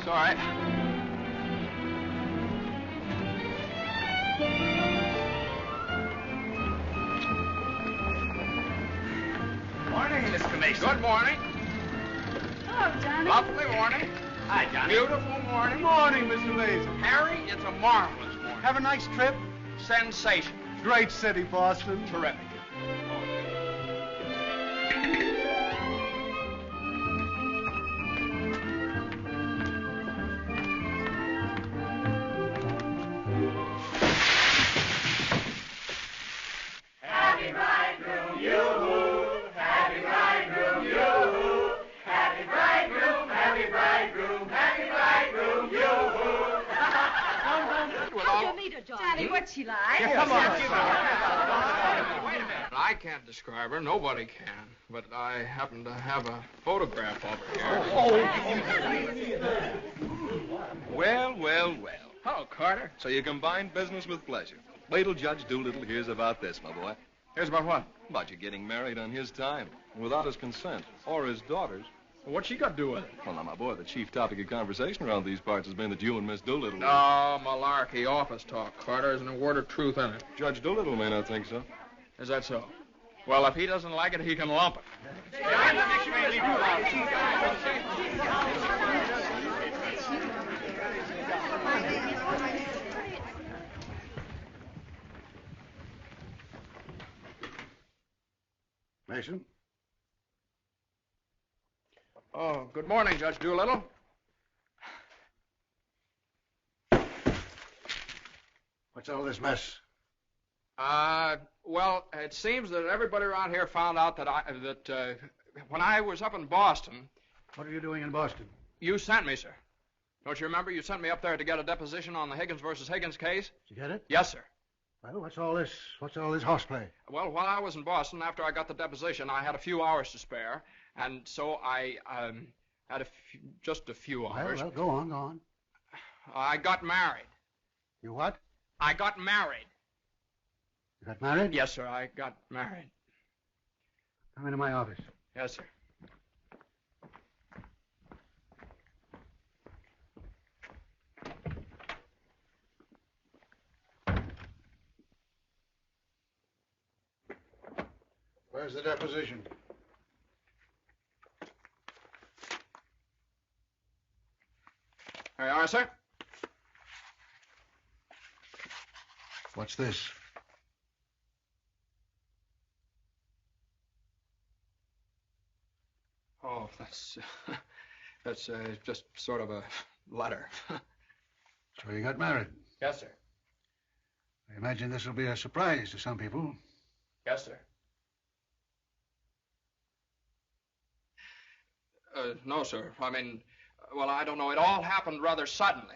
all right. Morning, Mr. Mason. Good morning. Hello, Johnny. Lovely morning. Hi, Johnny. Beautiful morning. Morning, Mr. Mason. Harry, it's a marvelous morning. Have a nice trip? Sensation. Great city, Boston. Terrific. Happy bridegroom, yoo-hoo! Happy bridegroom, yoo-hoo! Happy bridegroom, happy bridegroom, happy bridegroom, yoo-hoo! How'd you meet her, Johnny? What's she like? Come on. Wait a minute. I can't describe her. Nobody can. But I happen to have a photograph of her here. Well, well, well. Hello, Carter. So you combine business with pleasure. Wait till Judge Doolittle hears about this, my boy. Here's about what? About you getting married on his time, without his consent, or his daughter's. What's she got to do with it? Well, now, my boy, the chief topic of conversation around these parts has been that you and Miss Doolittle... No, malarkey, office talk, Carter. Isn't a word of truth in it. Judge Doolittle may not think so. Is that so? Well, if he doesn't like it, he can lump it. Mason? Oh, good morning, Judge Doolittle. What's all this mess? Well, it seems that everybody around here found out that when I was up in Boston... What are you doing in Boston? You sent me, sir. Don't you remember? You sent me up there to get a deposition on the Higgins versus Higgins case. Did you get it? Yes, sir. Well, what's all this horseplay? Well, while I was in Boston, after I got the deposition, I had a few hours to spare, and so I had just a few hours. Well, go on. I got married. You what? I got married. You got married? Yes, sir, I got married. Come into my office. Yes, sir. Where's the deposition? There you are, sir. What's this? Oh, that's just sort of a letter. So you got married. Yes, sir. I imagine this will be a surprise to some people. Yes, sir. No, sir. I mean, well, I don't know. It all happened rather suddenly.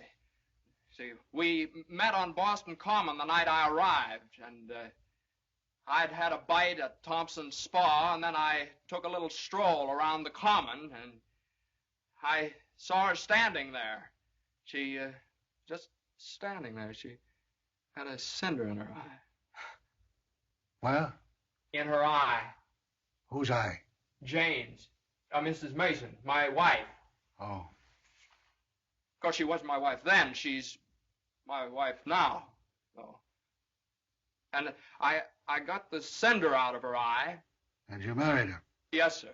See, we met on Boston Common the night I arrived, and I'd had a bite at Thompson's Spa, and then I took a little stroll around the Common, and I saw her standing there. She, just standing there. She had a cinder in her eye. Where? In her eye. Whose eye? Jane's. Mrs. Mason, my wife. Oh. Of course, she wasn't my wife then. She's my wife now. So. And I got the cinder out of her eye. And you married her? Yes, sir.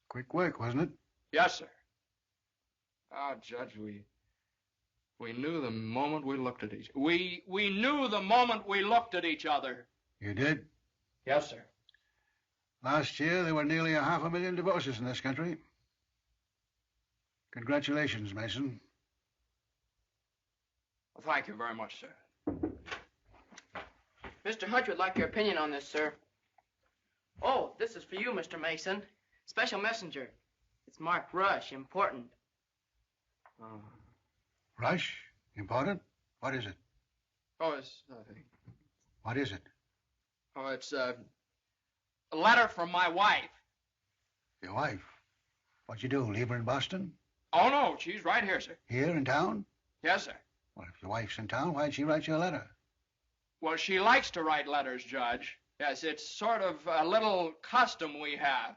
Quick work, wasn't it? Yes, sir. Ah, Judge, we knew the moment we looked at each other. We knew the moment we looked at each other. You did? Yes, sir. Last year, there were nearly 500,000 divorces in this country. Congratulations, Mason. Well, thank you very much, sir. Mr. Hunt would like your opinion on this, sir. Oh, this is for you, Mr. Mason. Special messenger. It's marked Rush, important. Rush? Important? What is it? Oh, it's nothing. What is it? Oh, it's a letter from my wife. Your wife? What'd you do, leave her in Boston? Oh, no, she's right here, sir. Here in town? Yes, sir. Well, if your wife's in town, why'd she write you a letter? Well, she likes to write letters, Judge. Yes, it's sort of a little custom we have.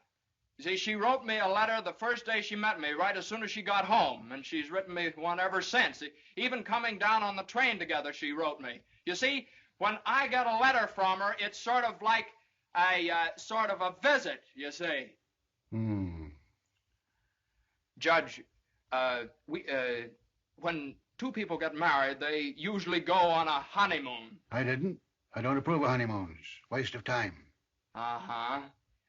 You see, she wrote me a letter the first day she met me, right as soon as she got home, and she's written me one ever since. Even coming down on the train together, she wrote me. You see, when I get a letter from her, it's sort of like a visit, you see. Judge, when two people get married, they usually go on a honeymoon. I didn't. I don't approve of honeymoons. Waste of time. Uh-huh.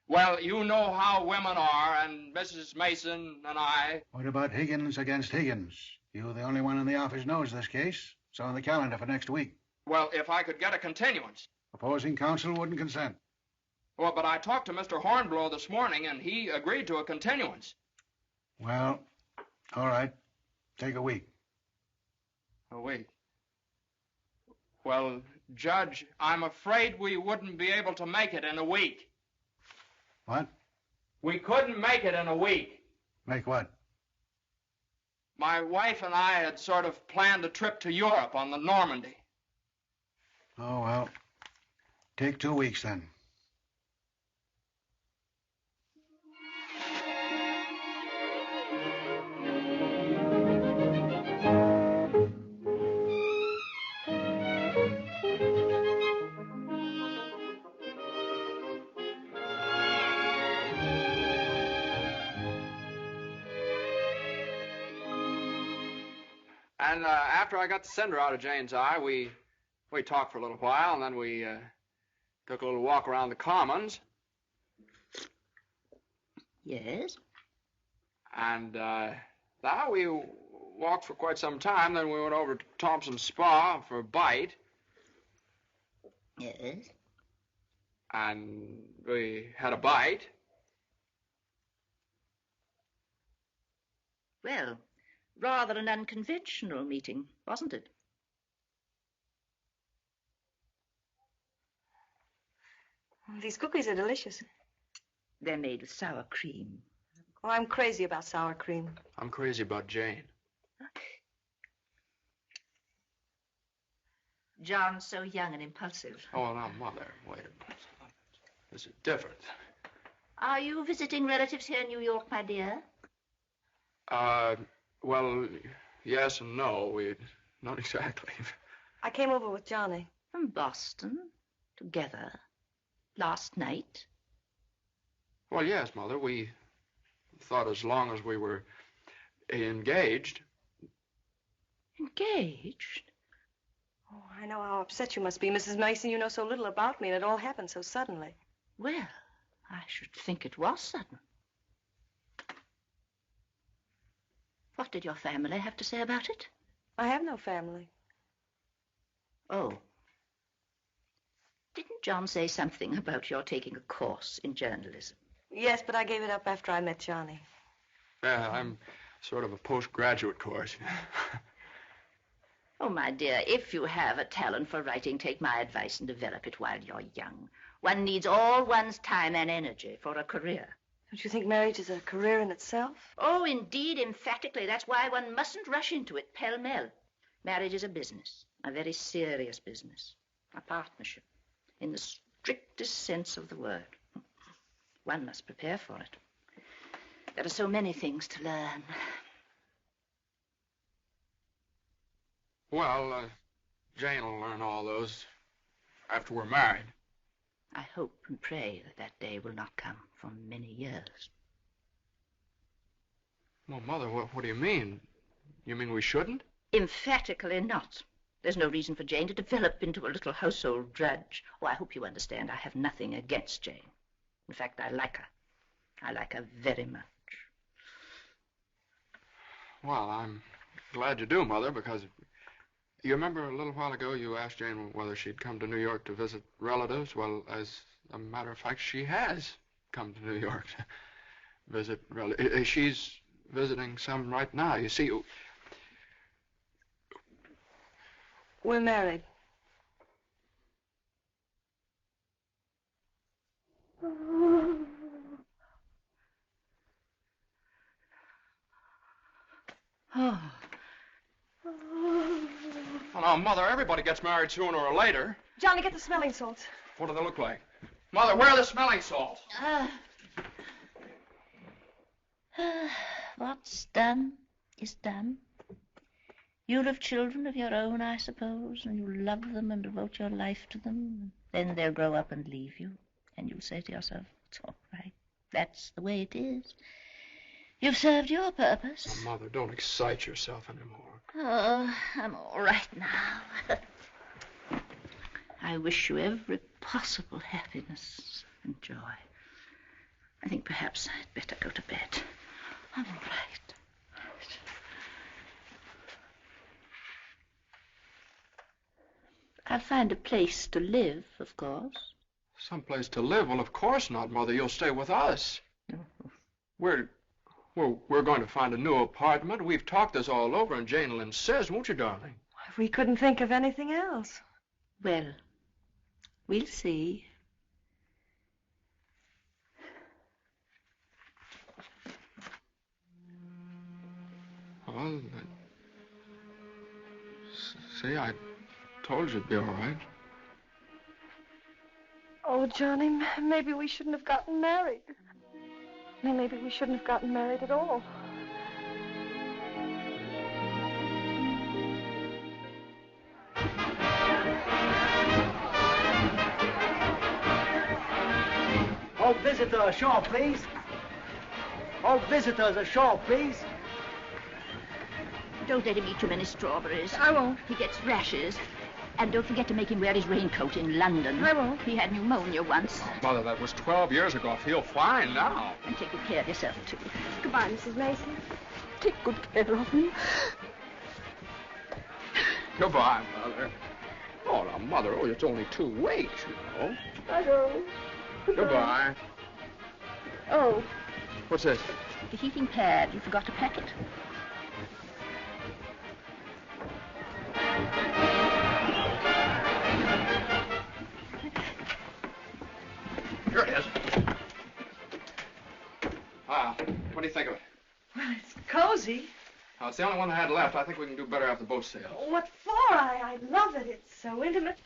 Well, you know how women are, and Mrs. Mason and I... What about Higgins against Higgins? You're the only one in the office knows this case. It's on the calendar for next week. Well, if I could get a continuance. Opposing counsel wouldn't consent. Well, but I talked to Mr. Hornblow this morning, and he agreed to a continuance. Well, all right. Take a week. A week? Well, Judge, I'm afraid we wouldn't be able to make it in a week. What? We couldn't make it in a week. Make what? My wife and I had sort of planned a trip to Europe on the Normandy. Oh, well, take 2 weeks then. And after I got the cinder out of Jane's eye, we talked for a little while, and then we took a little walk around the Commons. Yes? And now we walked for quite some time, then we went over to Thompson's Spa for a bite. Yes? And we had a bite. Well, rather an unconventional meeting, wasn't it? These cookies are delicious. They're made with sour cream. Oh, I'm crazy about sour cream. I'm crazy about Jane. John's so young and impulsive. Oh, now, Mother, wait a minute. This is different. Are you visiting relatives here in New York, my dear? Well, yes and no. Not exactly. I came over with Johnny. From Boston? Together? Last night? Well, yes, Mother. We thought as long as we were engaged. Engaged? Oh, I know how upset you must be, Mrs. Mason. You know so little about me, and it all happened so suddenly. Well, I should think it was sudden. What did your family have to say about it? I have no family. Oh. Didn't John say something about your taking a course in journalism? Yes, but I gave it up after I met Johnny. Yeah, I'm sort of a postgraduate course. Oh, my dear, if you have a talent for writing, take my advice and develop it while you're young. One needs all one's time and energy for a career. Don't you think marriage is a career in itself? Oh, indeed, emphatically. That's why one mustn't rush into it pell-mell. Marriage is a business, a very serious business, a partnership, in the strictest sense of the word. One must prepare for it. There are so many things to learn. Well, Jane will learn all those after we're married. I hope and pray that that day will not come for many years. Well, Mother, what do you mean? You mean we shouldn't? Emphatically not. There's no reason for Jane to develop into a little household drudge. Oh, I hope you understand I have nothing against Jane. In fact, I like her. I like her very much. Well, I'm glad you do, Mother, because you remember a little while ago you asked Jane whether she'd come to New York to visit relatives? Well, as a matter of fact, she has come to New York to visit relatives. She's visiting some right now. You see, we're married. Oh. Well, now, Mother, everybody gets married sooner or later. Johnny, get the smelling salts. What do they look like? Mother, where are the smelling salts? What's done is done. You'll have children of your own, I suppose, and you'll love them and devote your life to them. Then they'll grow up and leave you, and you'll say to yourself, it's all right. That's the way it is. You've served your purpose. Oh, Mother, don't excite yourself anymore. Oh, I'm all right now. I wish you every possible happiness and joy. I think perhaps I'd better go to bed. I'm all right. I'll find a place to live, of course. Someplace to live? Well, of course not, Mother. You'll stay with us. We're going to find a new apartment. We've talked this all over, and Jane will insist, won't you, darling? We couldn't think of anything else. Well, we'll see. Well, see, I told you it'd be all right. Oh, Johnny, maybe we shouldn't have gotten married. Maybe we shouldn't have gotten married at all. All visitors ashore, please. All visitors ashore, please. Don't let him eat too many strawberries. I won't. He gets rashes. And don't forget to make him wear his raincoat in London. I won't. He had pneumonia once. Mother, that was 12 years ago. I feel fine now. And take good care of yourself, too. Goodbye, Mrs. Mason. Take good care of him. Goodbye, Mother. Oh, now, Mother, it's only 2 weeks, you know. I know. Goodbye. Oh. What's this? The heating pad. You forgot to pack it. Here it is. What do you think of it? Well, it's cozy. Oh, it's the only one I had left. I think we can do better after both sails. What for? I love it. It's so intimate.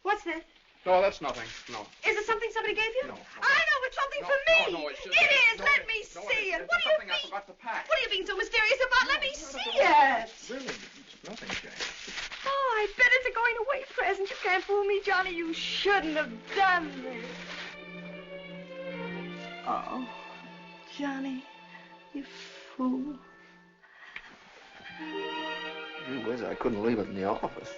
What's this? No, that's nothing. No. Is it something somebody gave you? No. I know it's something for me. No, it's just... It is. No, Let me see it. What do you something I forgot to pack. What are you being so mysterious about? Let me see it. Really, it's nothing, Jane. Oh, I bet it's a going-away present. You can't fool me, Johnny. You shouldn't have done this. Oh, Johnny, you fool. Gee whiz, I couldn't leave it in the office.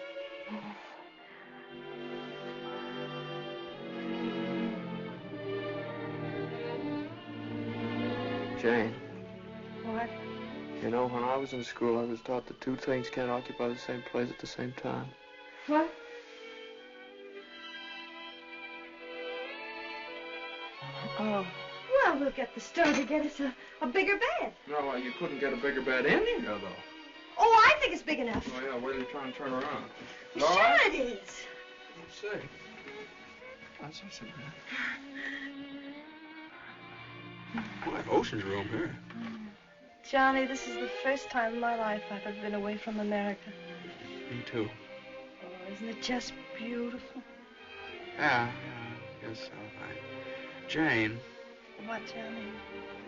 Jane. What? You know, when I was in school, I was taught that 2 things can't occupy the same place at the same time. What? Oh. Well, we'll get the store to get us a bigger bed. No, you couldn't get a bigger bed in here, though. Oh, I think it's big enough. Oh, yeah, wait till you try and turn around. Well, sure it is. Let's see. That's not so bad. Well, I have Ocean's room here. Johnny, this is the first time in my life I've ever been away from America. Me too. Oh, isn't it just beautiful? Yeah, I guess so. Jane. What, Johnny?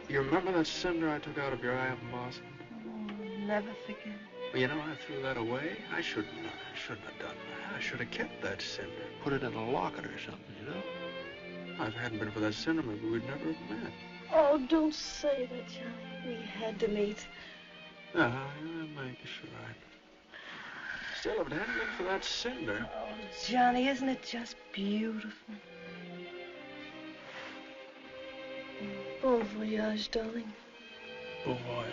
You remember that cinder I took out of your eye up in Boston? Oh, never forget. Well, you know, I threw that away. I shouldn't have done that. I should have kept that cinder, put it in a locket or something, you know? If it hadn't been for that cinder, maybe we'd never have met. Oh, don't say that, Johnny. We had to meet. Yeah, maybe you're right. Still, if it hadn't been for that cinder... Oh, Johnny, isn't it just beautiful? Bon voyage, darling. Bon voyage.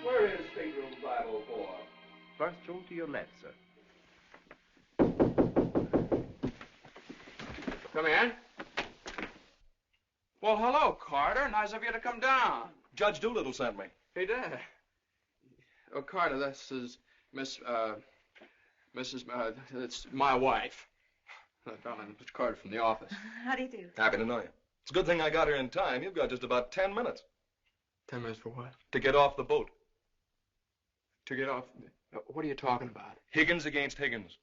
Where is stateroom 504? First room to your left, sir. Come in. Well, hello, Carter. Nice of you to come down. Judge Doolittle sent me. He did. Oh, Carter, this is it's my wife. Darling, Mr. Carter from the office. How do you do? Happy to know you. It's a good thing I got here in time. You've got just about 10 minutes. 10 minutes for what? To get off the boat. To get off? What are you talking about? Higgins against Higgins.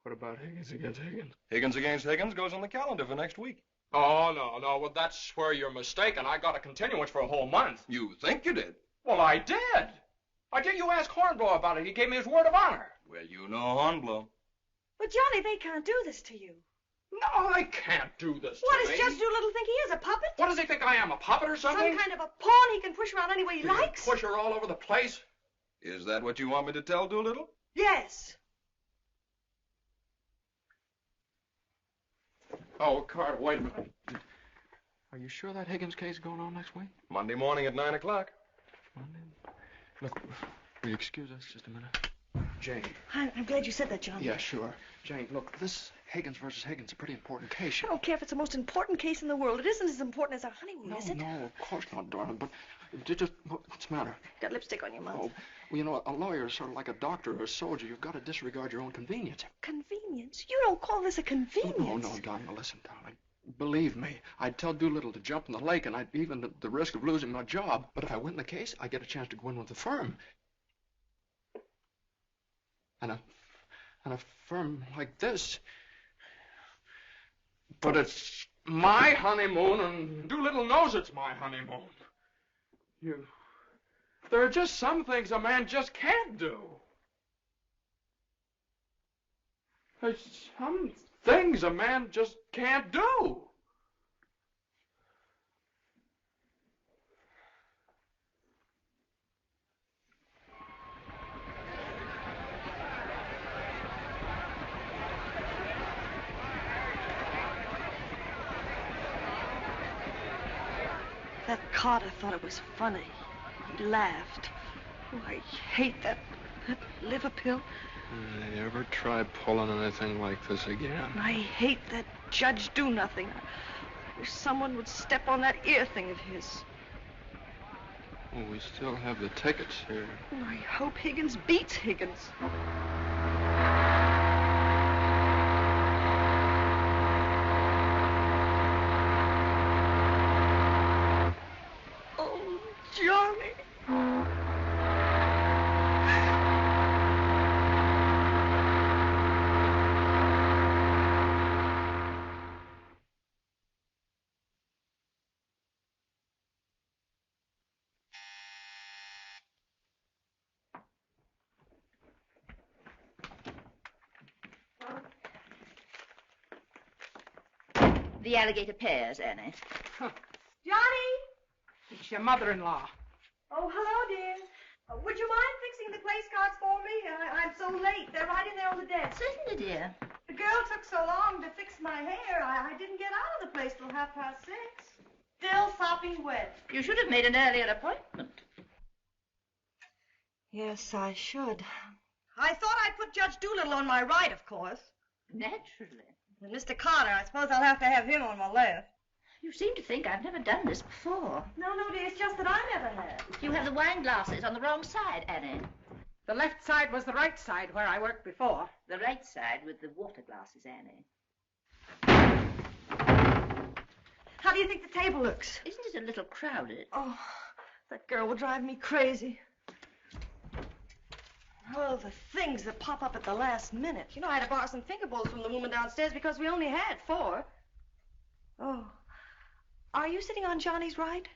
What about Higgins against Higgins? Higgins against Higgins goes on the calendar for next week. Oh, no. Well, that's where you're mistaken. I got a continuance for a whole month. You think you did? Well, I did. You ask Hornblow about it. He gave me his word of honor. Well, you know Hornblow. But, Johnny, they can't do this to you. No, they can't do this What to does me. Judge Doolittle think he is, a puppet? What does he think I am, a puppet or something? Some kind of a pawn he can push around any way he likes? Push her all over the place? Is that what you want me to tell Doolittle? Yes. Oh, Carter, wait a minute. Are you sure that Higgins case is going on next week? Monday morning at 9 o'clock. Monday? Look, will you excuse us just a minute? Jane. I'm glad you said that, John. Yeah, sure. Jane, look, this Higgins versus Higgins is a pretty important case. I don't care if it's the most important case in the world. It isn't as important as our honeymoon, is it? No, of course not, darling. But just what's the matter? Got lipstick on your mouth. Oh, well, you know, a lawyer is sort of like a doctor or a soldier. You've got to disregard your own convenience. Convenience? You don't call this a convenience. No, darling. Now, listen, darling. Believe me, I'd tell Doolittle to jump in the lake, and I'd even at the risk of losing my job. But if I win the case, I get a chance to go in with the firm. And a firm like this. But it's my honeymoon, and Doolittle knows it's my honeymoon. There are just some things a man just can't do. There's some things a man just can't do. That Carter thought it was funny. He laughed. Oh, I hate that liver pill. You ever try pulling anything like this again? I hate that Judge Do Nothing. I wish someone would step on that ear thing of his. Well, we still have the tickets here. Oh, I hope Higgins beats Higgins. Oh, Johnny. The alligator pears, Annie. Johnny! It's your mother-in-law. Oh, hello, dear. Would you mind fixing the place cards for me? I'm so late. They're right in there on the desk. Certainly, dear. The girl took so long to fix my hair, I didn't get out of the place till 6:30. Still sopping wet. You should have made an earlier appointment. Yes, I should. I thought I'd put Judge Doolittle on my right, of course. Naturally. And Mr. Carter, I suppose I'll have to have him on my left. You seem to think I've never done this before. No, dear, it's just that I never have. You have the wine glasses on the wrong side, Annie. The left side was the right side where I worked before. The right side with the water glasses, Annie. How do you think the table looks? Isn't it a little crowded? Oh, that girl will drive me crazy. Oh, the things that pop up at the last minute. You know, I had to borrow some finger bowls from the woman downstairs because we only had 4. Oh. Are you sitting on Johnny's right?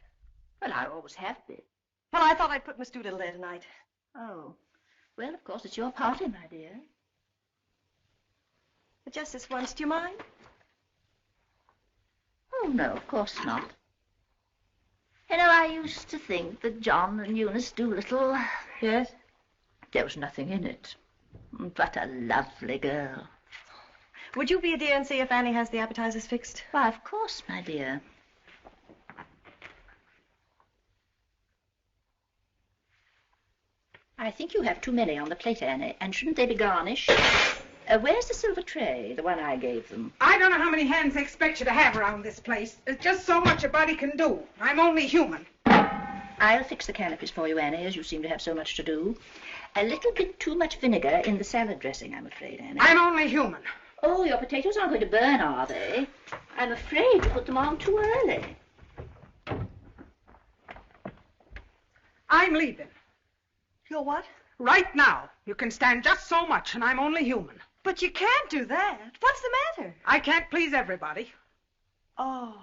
Well, I always have been. Well, I thought I'd put Miss Doolittle there tonight. Oh. Well, of course, it's your party, my dear. But just this once, do you mind? Oh, no, of course not. You know, I used to think that John and Eunice Doolittle... Yes? There was nothing in it. But a lovely girl. Would you be a dear and see if Annie has the appetizers fixed? Why, of course, my dear. I think you have too many on the plate, Annie, and shouldn't they be garnished? Where's the silver tray, the one I gave them? I don't know how many hands they expect you to have around this place. There's just so much a body can do. I'm only human. I'll fix the canopies for you, Annie, as you seem to have so much to do. A little bit too much vinegar in the salad dressing, I'm afraid, Annie. I'm only human. Oh, your potatoes aren't going to burn, are they? I'm afraid you put them on too early. I'm leaving. You're what? Right now. You can stand just so much, and I'm only human. But you can't do that. What's the matter? I can't please everybody. Oh.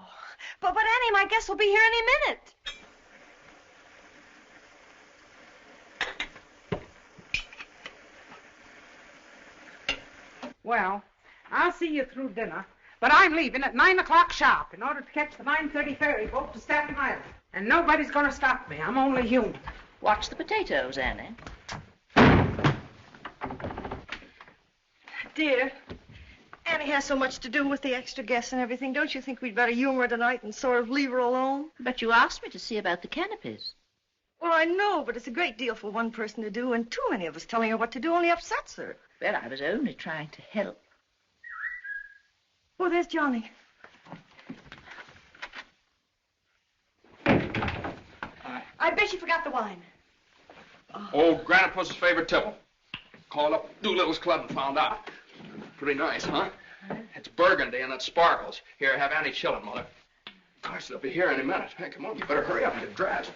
But Annie, my guest will be here any minute. Well, I'll see you through dinner, but I'm leaving at 9 o'clock sharp in order to catch the 9:30 ferry boat to Staten Island. And nobody's going to stop me. I'm only human. Watch the potatoes, Annie. Dear, Annie has so much to do with the extra guests and everything. Don't you think we'd better humor her tonight and sort of leave her alone? But you asked me to see about the canopies. Well, I know, but it's a great deal for one person to do, and too many of us telling her what to do only upsets her. Well, I was only trying to help. Oh, there's Johnny. I bet you forgot the wine. Oh, Grandpa's favorite tipple. Called up Doolittle's club and found out. Pretty nice, huh? It's burgundy and it sparkles. Here, have Annie chill it, Mother. Gosh, they'll be here any minute. Hey, come on, you better hurry up and get dressed.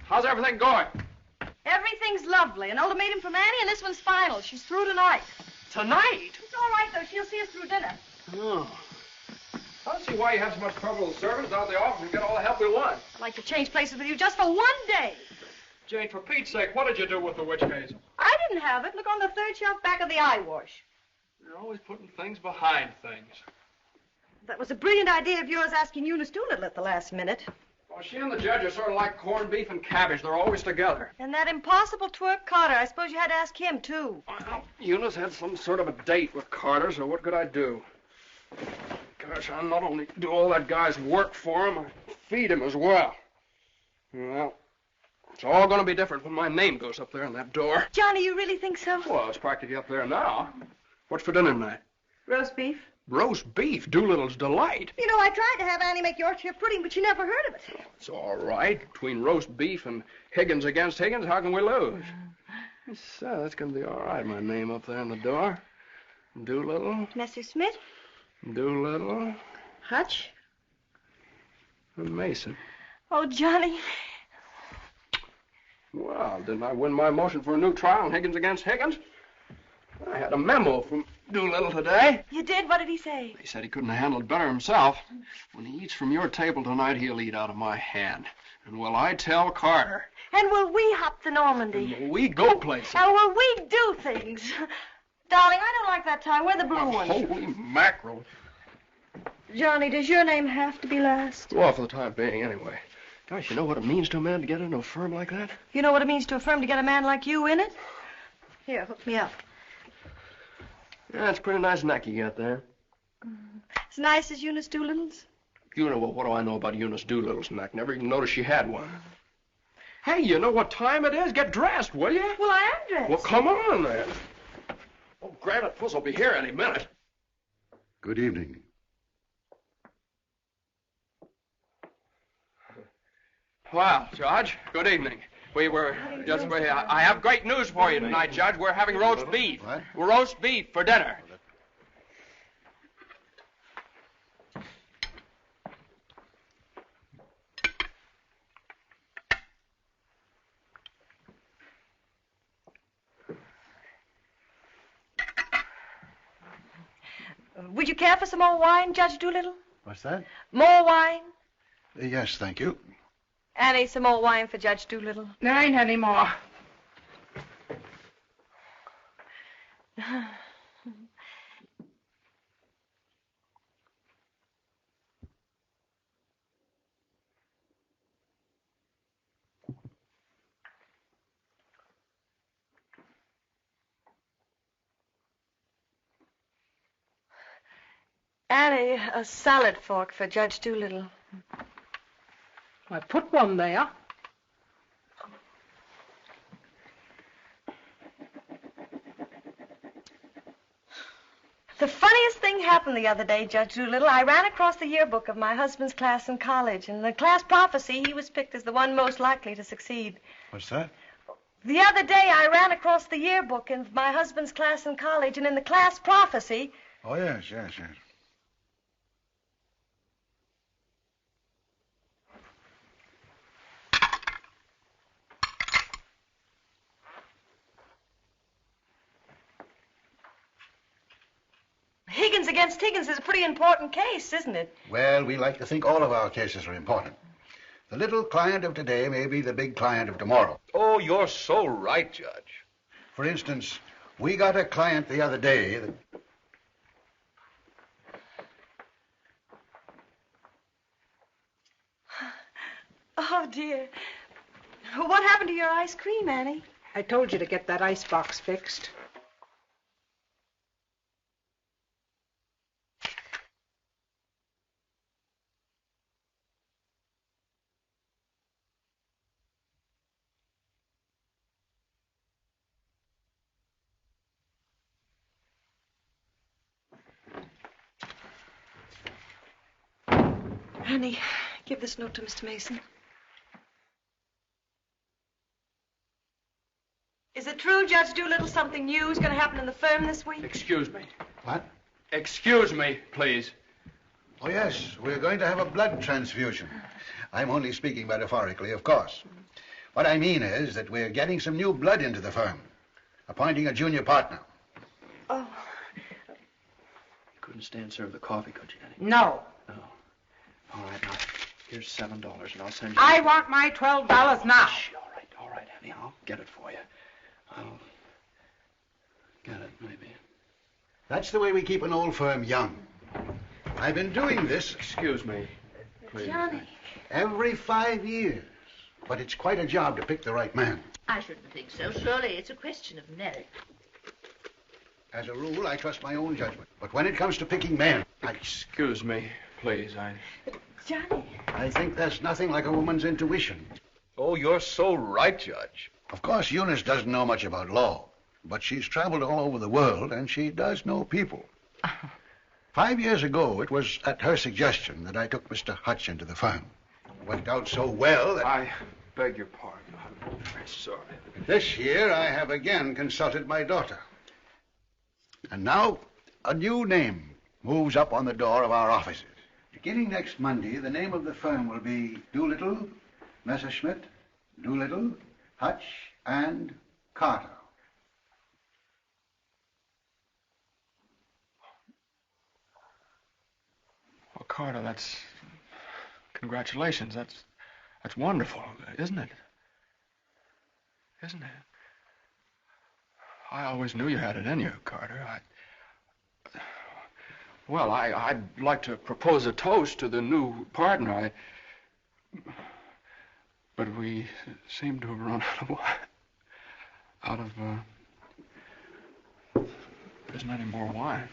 How's everything going? Everything's lovely. An ultimatum from Annie, and this one's final. She's through tonight. Tonight? It's all right, though. She'll see us through dinner. Oh. I don't see why you have so much trouble with servants out of the office and get all the help we want. I'd like to change places with you just for one day. Jane, for Pete's sake, what did you do with the witch case? I didn't have it. Look on the third shelf back of the eye wash. You're always putting things behind things. That was a brilliant idea of yours asking Eunice Doolittle at the last minute. Well, she and the judge are sort of like corned beef and cabbage. They're always together. And that impossible twerp Carter. I suppose you had to ask him, too. Well, Eunice had some sort of a date with Carter, so what could I do? Gosh, I not only do all that guy's work for him, I feed him as well. Well, it's all going to be different when my name goes up there on that door. Johnny, you really think so? Well, it's practically up there now. What's for dinner tonight? Roast beef. Roast beef, Doolittle's delight. You know, I tried to have Annie make Yorkshire pudding, but she never heard of it. It's all right. Between roast beef and Higgins against Higgins, how can we lose? So, that's going to be all right, my name up there on the door. Doolittle. Messr. Smith. Doolittle. Hutch. And Mason. Oh, Johnny. Well, didn't I win my motion for a new trial on Higgins against Higgins? I had a memo from Doolittle today. You did? What did he say? He said he couldn't have handled it better himself. When he eats from your table tonight, he'll eat out of my hand. And will I tell Carter? And will we hop the Normandy? And will we go places? And will we do things? Darling, I don't like that tie. Wear the blue one. Holy mackerel. Johnny, does your name have to be last? Well, for the time being, anyway. Gosh, you know what it means to a man to get into a firm like that? You know what it means to a firm to get a man like you in it? Here, hook me up. Yeah, it's a pretty nice neck you got there. As nice as Eunice Doolittle's? You know, well, what do I know about Eunice Doolittle's neck? Never even noticed she had one. Hey, you know what time it is? Get dressed, will you? Well, I am dressed. Well, come on, then. Oh, Granite Puss will be here any minute. Good evening. Well, Judge, good evening. I have great news for you tonight, Judge. We're having roast beef. What? Roast beef for dinner. Would you care for some more wine, Judge Doolittle? What's that? More wine? Yes, thank you. Annie, some more wine for Judge Doolittle. There ain't any more. Annie, a salad fork for Judge Doolittle. I put one there. The funniest thing happened the other day, Judge Doolittle. I ran across the yearbook of my husband's class in college, and in the class prophecy, he was picked as the one most likely to succeed. What's that? The other day, I ran across the yearbook in my husband's class in college, and in the class prophecy... Oh, yes. Higgins Higgins against Higgins is a pretty important case, isn't it? Well, we like to think all of our cases are important. The little client of today may be the big client of tomorrow. Oh, you're so right, Judge. For instance, we got a client the other day that... Oh, dear. What happened to your ice cream, Annie? I told you to get that ice box fixed. Annie, give this note to Mr. Mason. Is it true, Judge Doolittle, something new is going to happen in the firm this week? Excuse me. What? Excuse me, please. Oh, yes, we're going to have a blood transfusion. I'm only speaking metaphorically, of course. What I mean is that we're getting some new blood into the firm, appointing a junior partner. Oh. You couldn't stand serve the coffee, could you, Annie? No. No. All right, now, here's $7, and I'll send you... I want my $12 now. Shh, all right, Annie, I'll get it for you. I'll get it, maybe. That's the way we keep an old firm young. I've been doing this... Excuse me, please. Johnny. Every 5 years. But it's quite a job to pick the right man. I shouldn't think so. Surely it's a question of merit. As a rule, I trust my own judgment. But when it comes to picking men, Excuse me, please. Johnny. I think there's nothing like a woman's intuition. Oh, you're so right, Judge. Of course, Eunice doesn't know much about law, but she's traveled all over the world, and she does know people. 5 years ago, it was at her suggestion that I took Mr. Hutch into the firm. It worked out so well that... I beg your pardon. I'm very sorry. This year, I have again consulted my daughter. And now, a new name moves up on the door of our offices. Beginning next Monday, the name of the firm will be Doolittle, Messerschmitt, Doolittle, Hutch, and Carter. Well, Carter, that's... Congratulations. That's wonderful, isn't it? Isn't it? I always knew you had it in you, Carter. Well, I'd like to propose a toast to the new partner. But we seem to have run out of wine. There isn't any more wine.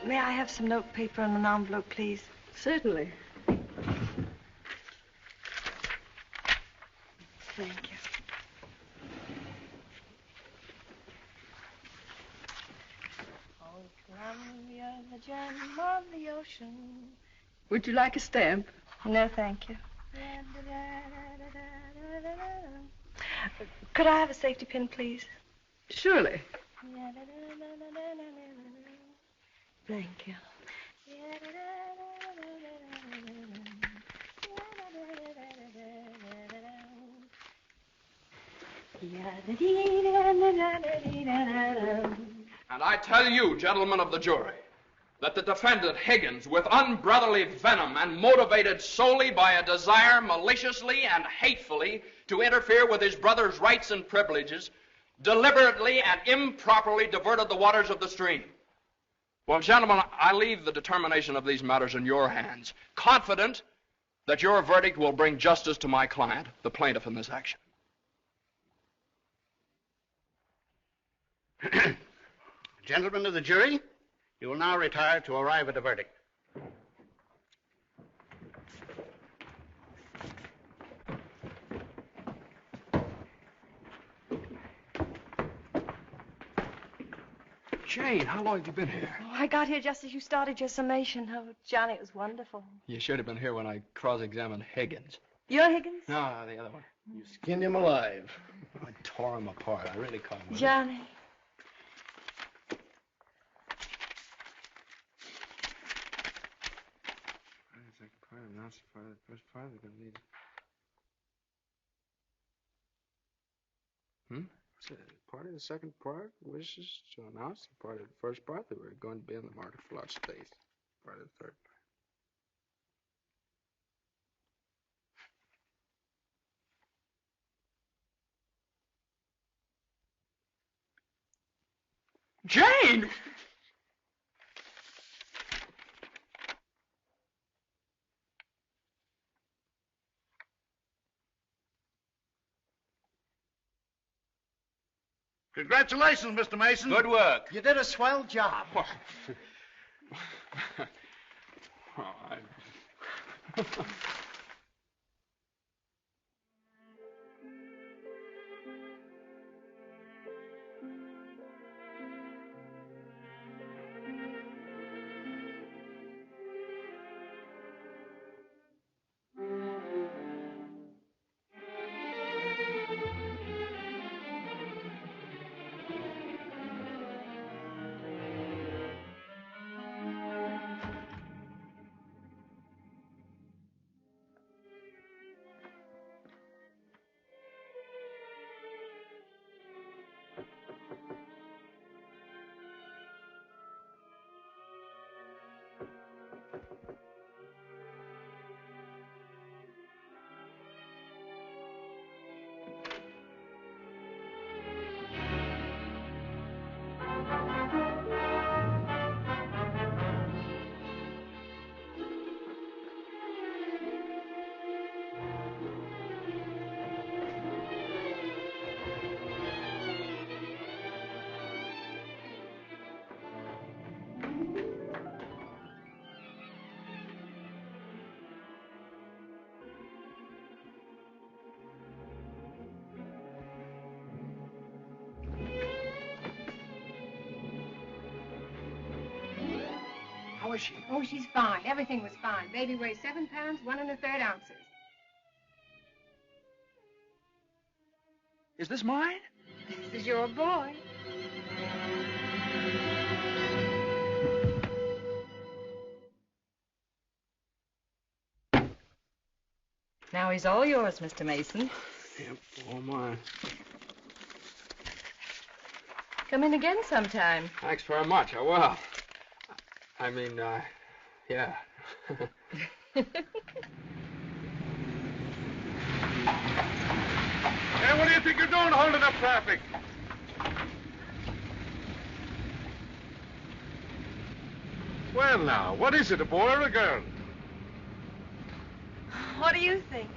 May I have some notepaper and an envelope, please? Certainly. Thank you. Oh, Columbia, the gem of the ocean. Would you like a stamp? No, thank you. Could I have a safety pin, please? Surely. Thank you. And I tell you, gentlemen of the jury, that the defendant Higgins, with unbrotherly venom and motivated solely by a desire maliciously and hatefully to interfere with his brother's rights and privileges, deliberately and improperly diverted the waters of the stream. Well, gentlemen, I leave the determination of these matters in your hands, confident that your verdict will bring justice to my client, the plaintiff in this action. Gentlemen of the jury, you will now retire to arrive at a verdict. Jane, how long have you been here? Oh, I got here just as you started your summation. Oh, Johnny, it was wonderful. You should have been here when I cross-examined Higgins. You're Higgins? No, the other one. You skinned him alive. I tore him apart. I really caught him. Johnny. Second part, not part of the first part. We're going to need. What's it? Part of the second part wishes to announce the part of the first part that we're going to be in the market for large space. Part of the third part. Jane! Congratulations, Mr. Mason. Good work. You did a swell job. How is she? Oh, she's fine. Everything was fine. Baby weighs 7 pounds, 1 1/3 ounces. Is this mine? This is your boy. Now he's all yours, Mr. Mason. Yep, all mine. Come in again sometime. Thanks very much. I will. I mean, yeah. Hey, what do you think you're doing holding up traffic? Well, now, what is it, a boy or a girl? What do you think?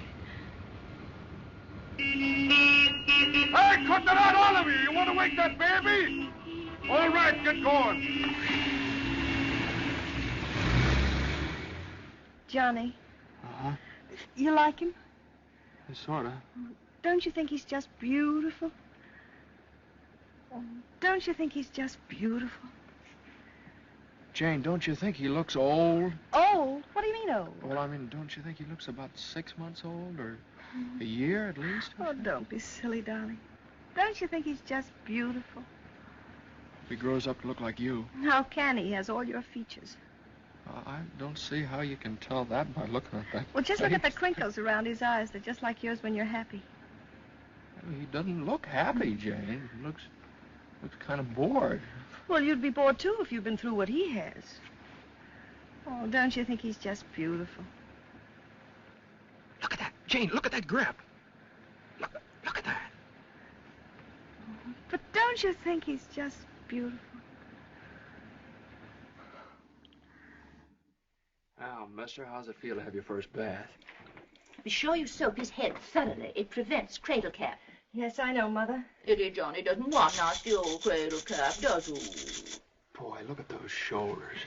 Hey, cut that out, all of you! You want to wake that baby? All right, get going. Johnny. Uh-huh. You like him? Sort of. Don't you think he's just beautiful? Don't you think he's just beautiful? Jane, don't you think he looks old? Old? What do you mean old? Well, I mean, don't you think he looks about 6 months old, or a year at least? Oh, don't be silly, darling. Don't you think he's just beautiful? If he grows up to look like you. How can he? He has all your features. I don't see how you can tell that by looking at that. Well, just face. look at the crinkles around his eyes. They're just like yours when you're happy. He doesn't look happy, Jane. He looks kind of bored. Well, you'd be bored, too, if you'd been through what he has. Oh, don't you think he's just beautiful? Look at that. Jane, look at that grip. Look at that. But don't you think he's just beautiful? Now, mister, how's it feel to have your first bath? Be sure you soap his head thoroughly. It prevents cradle cap. Yes, I know, Mother. Dear Johnny doesn't want nasty old cradle cap, does he? Boy, look at those shoulders.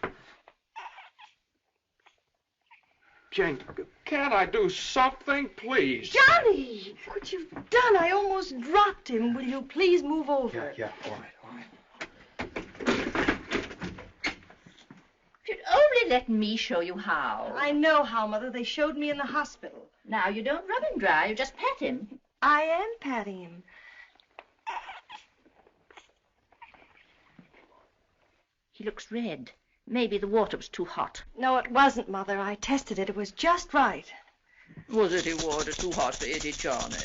Jane, can't I do something, please? Johnny! What you've done, I almost dropped him. Will you please move over? Yeah, all right. Johnny, let me show you how. I know how, Mother. They showed me in the hospital. Now, you don't rub him dry. You just pat him. I am patting him. He looks red. Maybe the water was too hot. No, it wasn't, Mother. I tested it. It was just right. Was it water too hot for Eddie, Johnny?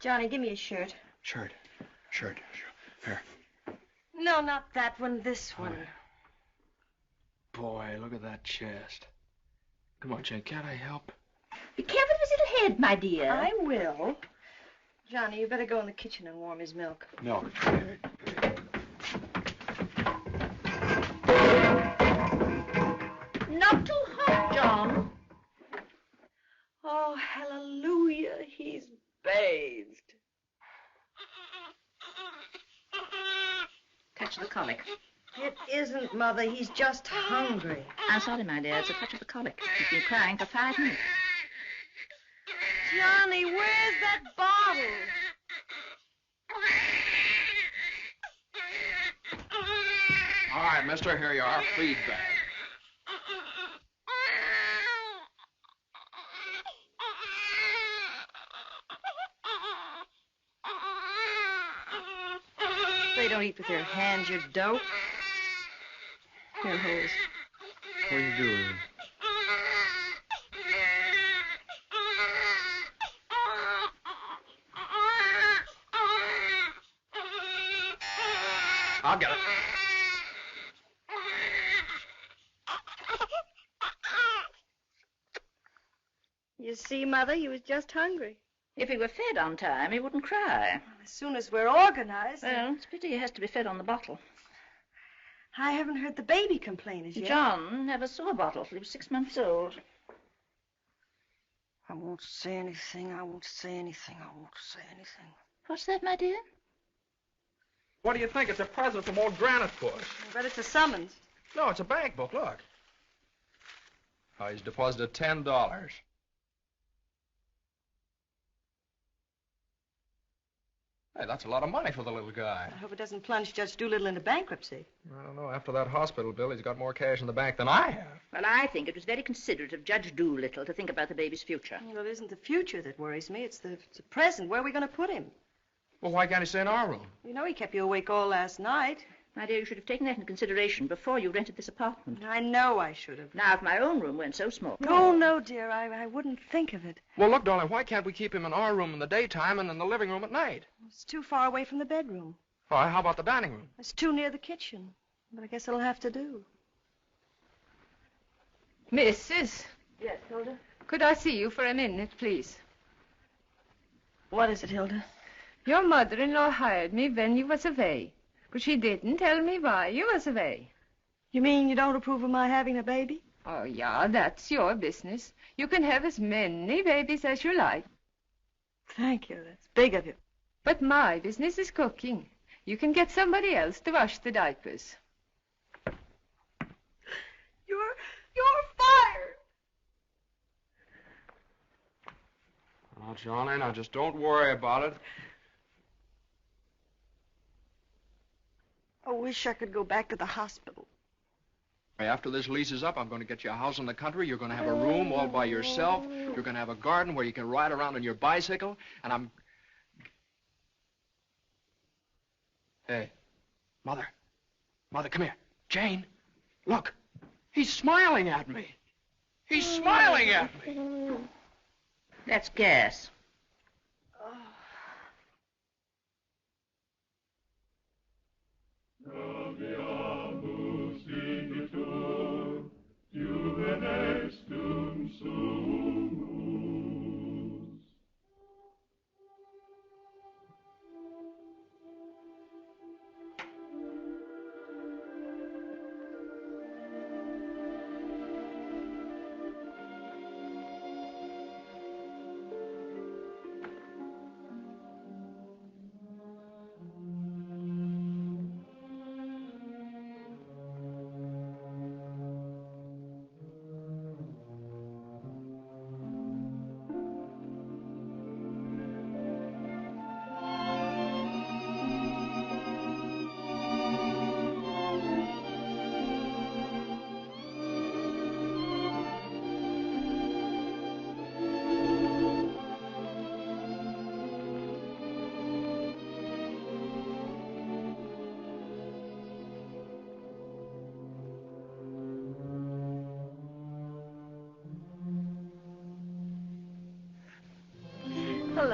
Johnny, give me a shirt. Shirt. Here. No, not that one. This one. Boy, look at that chest. Come on, Jane, can't I help? Be careful with his little head, my dear. I will. Johnny, you better go in the kitchen and warm his milk. No. Not too hot, John. Oh, hallelujah. He's bathed. Touch the colic. It isn't, Mother. He's just hungry. I'm sorry, my dear. It's a touch of the colic. He's been crying for 5 minutes. Johnny, where's that bottle? All right, mister, here you are. Feed bag. They don't eat with their hands, you dope. Here, hose. What are you doing? I'll get it. You see, Mother, he was just hungry. If he were fed on time, he wouldn't cry. As soon as we're organized... Well, it's a pity he has to be fed on the bottle. I haven't heard the baby complain as yet. John never saw a bottle till he was 6 months old. I won't say anything. I won't say anything. What's that, my dear? What do you think? It's a present from old Granite Bush. I bet it's a summons. No, it's a bank book. Look. Oh, he's deposited $10. Hey, that's a lot of money for the little guy. I hope it doesn't plunge Judge Doolittle into bankruptcy. I don't know. After that hospital bill, he's got more cash in the bank than I have. Well, I think it was very considerate of Judge Doolittle to think about the baby's future. Well, it isn't the future that worries me. It's the present. Where are we going to put him? Well, why can't he stay in our room? You know he kept you awake all last night. My dear, you should have taken that into consideration before you rented this apartment. I know I should have. Now, if my own room weren't so small... Oh, no, dear. I wouldn't think of it. Well, look, darling, why can't we keep him in our room in the daytime and in the living room at night? It's too far away from the bedroom. All right, how about the dining room? It's too near the kitchen. But I guess it'll have to do. Mrs. Yes, Hilda? Could I see you for a minute, please? What is it, Hilda? Your mother-in-law hired me when you was away. But she didn't tell me why you was away. You mean you don't approve of my having a baby? Oh, yeah, that's your business. You can have as many babies as you like. Thank you. That's big of you. But my business is cooking. You can get somebody else to wash the diapers. You're fired. Oh, Johnny, now just don't worry about it. I wish I could go back to the hospital. After this lease is up, I'm going to get you a house in the country. You're going to have a room all by yourself. You're going to have a garden where you can ride around on your bicycle. And I'm... Hey, Mother. Mother, come here. Jane, look. He's smiling at me. He's smiling at me. That's gas.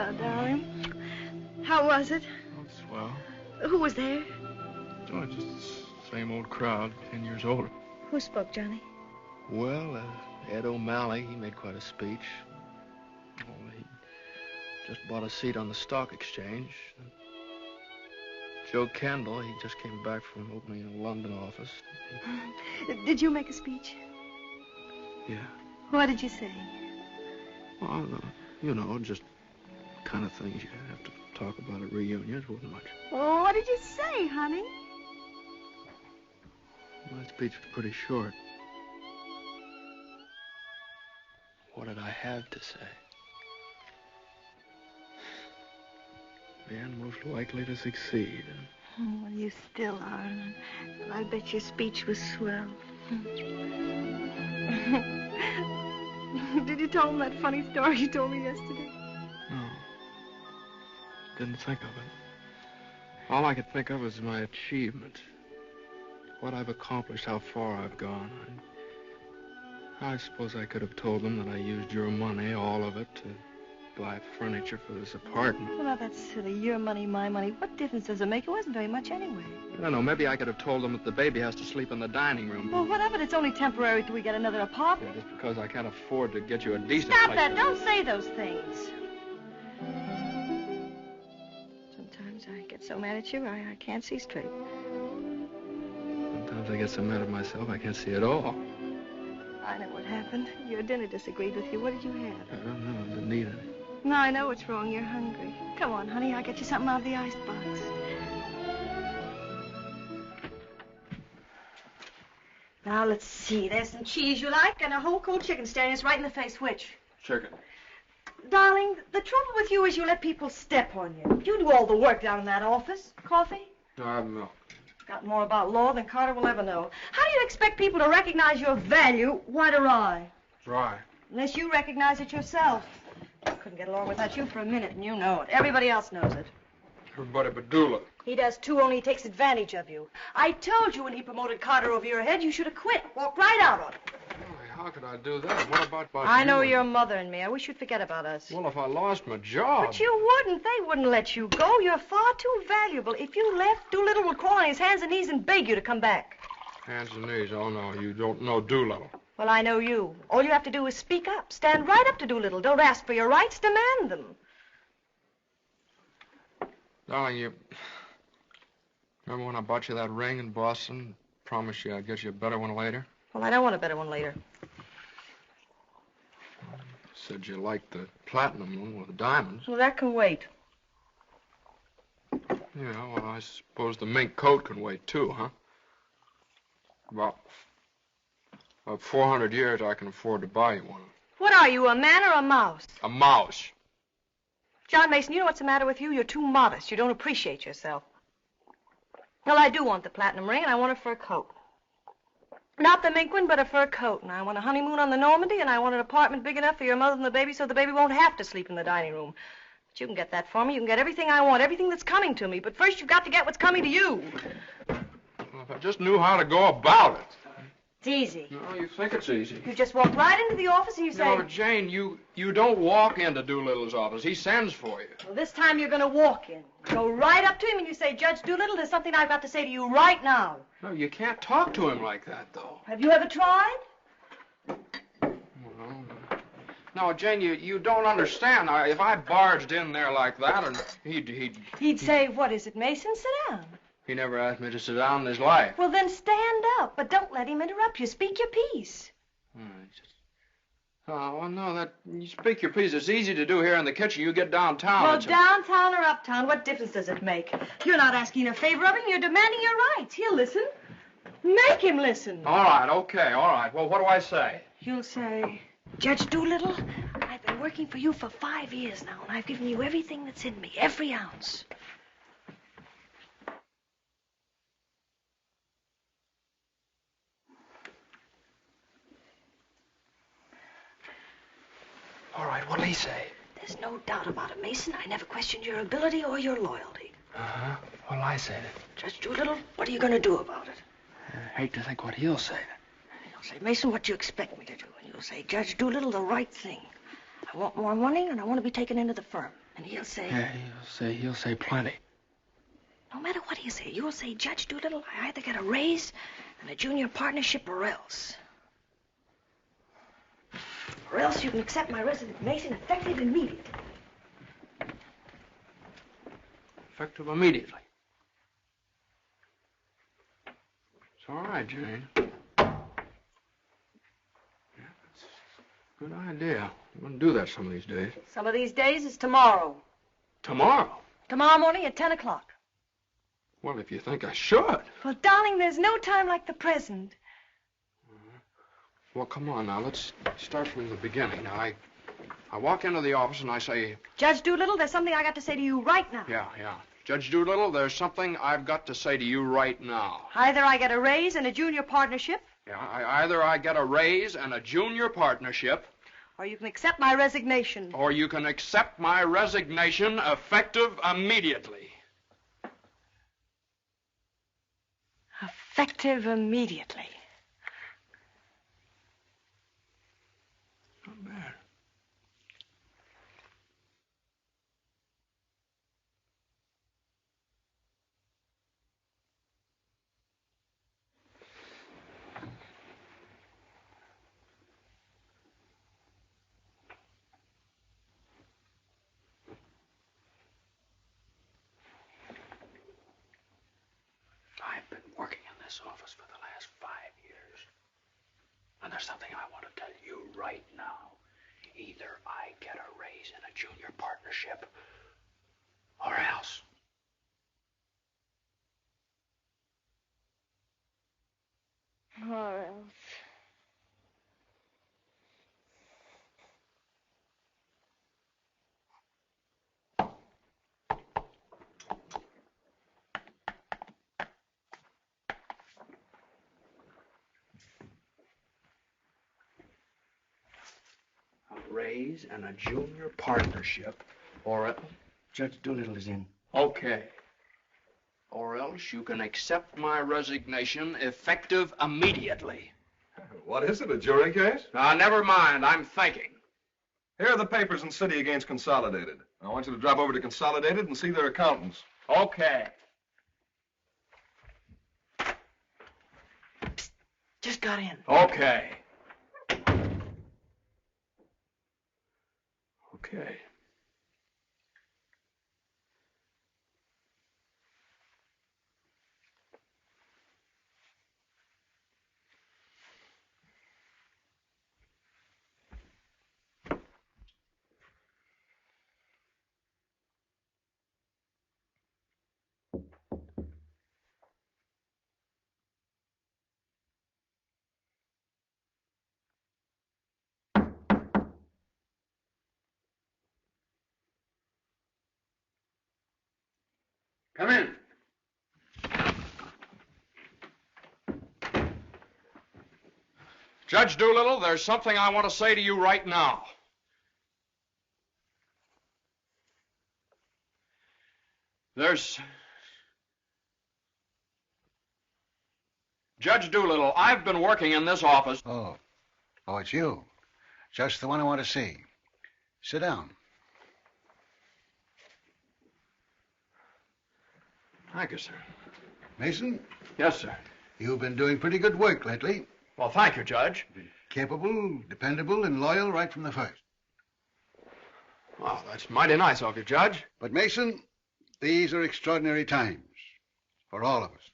Hello, darling. How was it? Oh, swell. Who was there? Oh, just the same old crowd, 10 years older. Who spoke, Johnny? Well, Ed O'Malley, he made quite a speech. Oh, he just bought a seat on the stock exchange. Joe Kendall, he just came back from opening a London office. Did you make a speech? Yeah. What did you say? Well, you know, just kind of things you have to talk about at reunions. Wasn't much. Oh, what did you say, honey? My speech was pretty short. What did I have to say? Man most likely to succeed. Oh, well, you still are. I bet your speech was swell. Did you tell him that funny story you told me yesterday? No. Didn't think of it. All I could think of was my achievement. What I've accomplished, how far I've gone. I suppose I could have told them that I used your money, all of it, to buy furniture for this apartment. Well, now, that's silly. Your money, my money. What difference does it make? It wasn't very much anyway. I don't know. Maybe I could have told them that the baby has to sleep in the dining room. Well, what of it? It's only temporary till we get another apartment. Yeah, just because I can't afford to get you a decent Stop place that. to Don't live. say those things. Sometimes I get so mad at you, I can't see straight. Sometimes I get so mad at myself I can't see at all. I know what happened. Your dinner disagreed with you. What did you have? I don't know. I didn't need any. No, I know what's wrong. You're hungry. Come on, honey. I'll get you something out of the icebox. Now, let's see. There's some cheese you like and a whole cold chicken staring us right in the face. Which? Chicken. Darling, the trouble with you is you let people step on you. You do all the work down in that office. Coffee? No, I have milk. Got more about law than Carter will ever know. How do you expect people to recognize your value, white or rye? Dry. Unless you recognize it yourself. I couldn't get along without you for a minute, and you know it. Everybody else knows it. Everybody but Doolittle. He does, too, only he takes advantage of you. I told you when he promoted Carter over your head, you should have quit. Walked right out on him. How could I do that? What about I know you? your mother and me. I wish you'd forget about us. Well, if I lost my job... But you wouldn't. They wouldn't let you go. You're far too valuable. If you left, Doolittle would crawl on his hands and knees and beg you to come back. Hands and knees. Oh, no, you don't know Doolittle. Well, I know you. All you have to do is speak up. Stand right up to Doolittle. Don't ask for your rights. Demand them. Darling, you... Remember when I bought you that ring in Boston? Promised you I'd get you a better one later? Well, I don't want a better one later. Said you liked the platinum one with the diamonds. Well, that can wait. Yeah, well, I suppose the mink coat can wait, too, huh? About 400 years I can afford to buy you one. What are you, a man or a mouse? A mouse. John Mason, you know what's the matter with you? You're too modest. You don't appreciate yourself. Well, I do want the platinum ring, and I want a fur coat. Not the mink one, but a fur coat. And I want a honeymoon on the Normandy, and I want an apartment big enough for your mother and the baby so the baby won't have to sleep in the dining room. But you can get that for me. You can get everything I want, everything that's coming to me. But first you've got to get what's coming to you. Well, if I just knew how to go about it. It's easy. No, you think it's easy. You just walk right into the office and you say... No, Jane, you don't walk into Doolittle's office. He sends for you. Well, this time you're going to walk in. Go right up to him and you say, Judge Doolittle, there's something I've got to say to you right now. No, you can't talk to him like that, though. Have you ever tried? No, Jane, you don't understand. If I barged in there like that, and He'd say, what is it, Mason? Sit down. He never asked me to sit down in his life. Well, then stand up, but don't let him interrupt you. Speak your piece. Oh, well, no, you speak your piece. It's easy to do here in the kitchen. You get downtown. Well, downtown or uptown, what difference does it make? You're not asking a favor of him. You're demanding your rights. He'll listen. Make him listen. All right, okay, all right. Well, what do I say? You'll say, Judge Doolittle, I've been working for you for 5 years now, and I've given you everything that's in me, every ounce. All right, what'll he say? There's no doubt about it, Mason. I never questioned your ability or your loyalty. Uh-huh. What'll I say then? Judge Doolittle, what are you going to do about it? I hate to think what he'll say. He'll say, Mason, what do you expect me to do? And you'll say, Judge Doolittle, the right thing. I want more money, and I want to be taken into the firm. And he'll say... Yeah, he'll say plenty. No matter what he'll say, you'll say, Judge Doolittle, I either get a raise and a junior partnership or else. Or else you can accept my resignation effective immediately. Effective immediately. It's all right, Jane. Yeah, that's a good idea. I'm going to do that some of these days. Some of these days is tomorrow. Tomorrow? Tomorrow morning at 10 o'clock. Well, if you think I should. Well, darling, there's no time like the present. Well, come on now. Let's start from the beginning. Now, I walk into the office and I say... Judge Doolittle, there's something I got to say to you right now. Yeah. Judge Doolittle, there's something I've got to say to you right now. Either I get a raise and a junior partnership. Yeah, either I get a raise and a junior partnership. Or you can accept my resignation. Or you can accept my resignation effective immediately. Effective immediately. Not bad. I've been working in this office for the last 5 years. And there's something I want to tell you right now. Either I get a raise and a junior partnership, or else. Or else. A raise and a junior partnership, or else... Judge Doolittle is in. Okay. Or else you can accept my resignation effective immediately. What is it, a jury case? Now, never mind. I'm thinking. Here are the papers in City against Consolidated. I want you to drop over to Consolidated and see their accountants. Okay. Psst, just got in. Okay. Okay. Come in. Judge Doolittle, there's something I want to say to you right now. Judge Doolittle, I've been working in this office. Oh, it's you. Just the one I want to see. Sit down. Thank you, sir. Mason? Yes, sir. You've been doing pretty good work lately. Well, thank you, Judge. Capable, dependable, and loyal right from the first. Well, that's mighty nice of you, Judge. But, Mason, these are extraordinary times for all of us.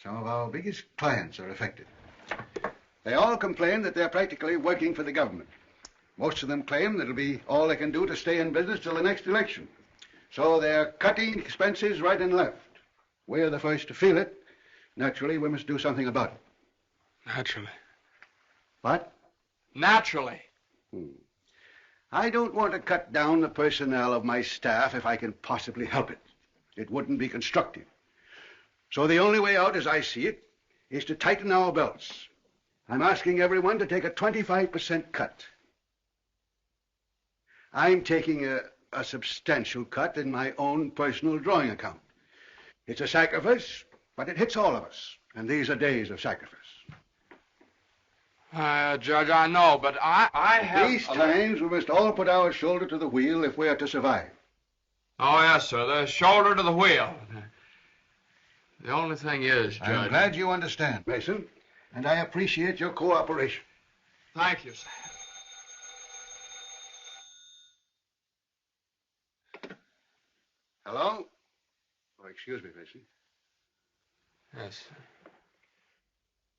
Some of our biggest clients are affected. They all complain that they're practically working for the government. Most of them claim that it'll be all they can do to stay in business till the next election. So they're cutting expenses right and left. We're the first to feel it. Naturally, we must do something about it. Naturally. What? Naturally. I don't want to cut down the personnel of my staff if I can possibly help it. It wouldn't be constructive. So the only way out, as I see it, is to tighten our belts. I'm asking everyone to take a 25% cut. I'm taking a substantial cut in my own personal drawing account. It's a sacrifice, but it hits all of us, and these are days of sacrifice. Judge, I know, but I have... These times we must all put our shoulder to the wheel if we are to survive. Oh, yes, sir. The shoulder to the wheel. The only thing is, Judge... I'm glad you understand, Mason, and I appreciate your cooperation. Thank you, sir. Hello? Oh, excuse me, Mason. Yes, sir.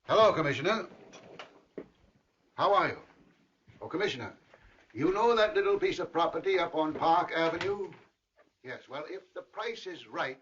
Hello, Commissioner. How are you? Oh, Commissioner, you know that little piece of property up on Park Avenue? Yes, well, if the price is right...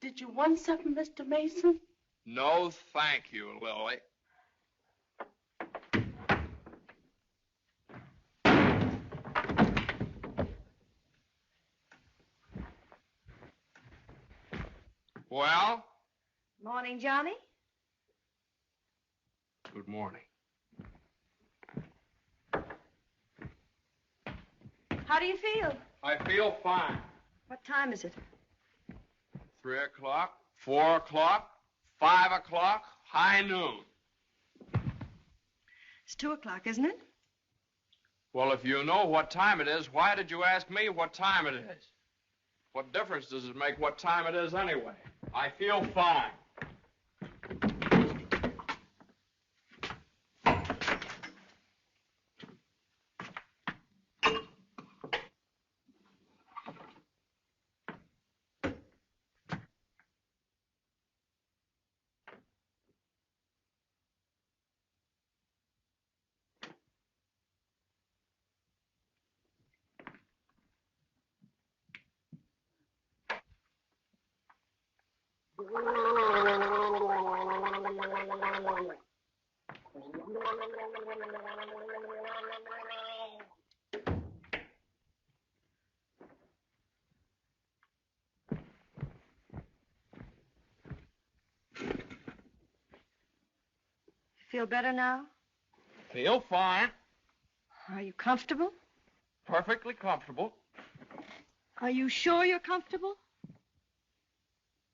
Did you want something, Mr. Mason? No, thank you, Lily. Well? Morning, Johnny. Good morning. How do you feel? I feel fine. What time is it? 3 o'clock, 4 o'clock, 5 o'clock, high noon. It's 2 o'clock, isn't it? Well, if you know what time it is, why did you ask me what time it is? What difference does it make what time it is anyway? I feel fine. Feel better now? Feel fine. Are you comfortable? Perfectly comfortable. Are you sure you're comfortable?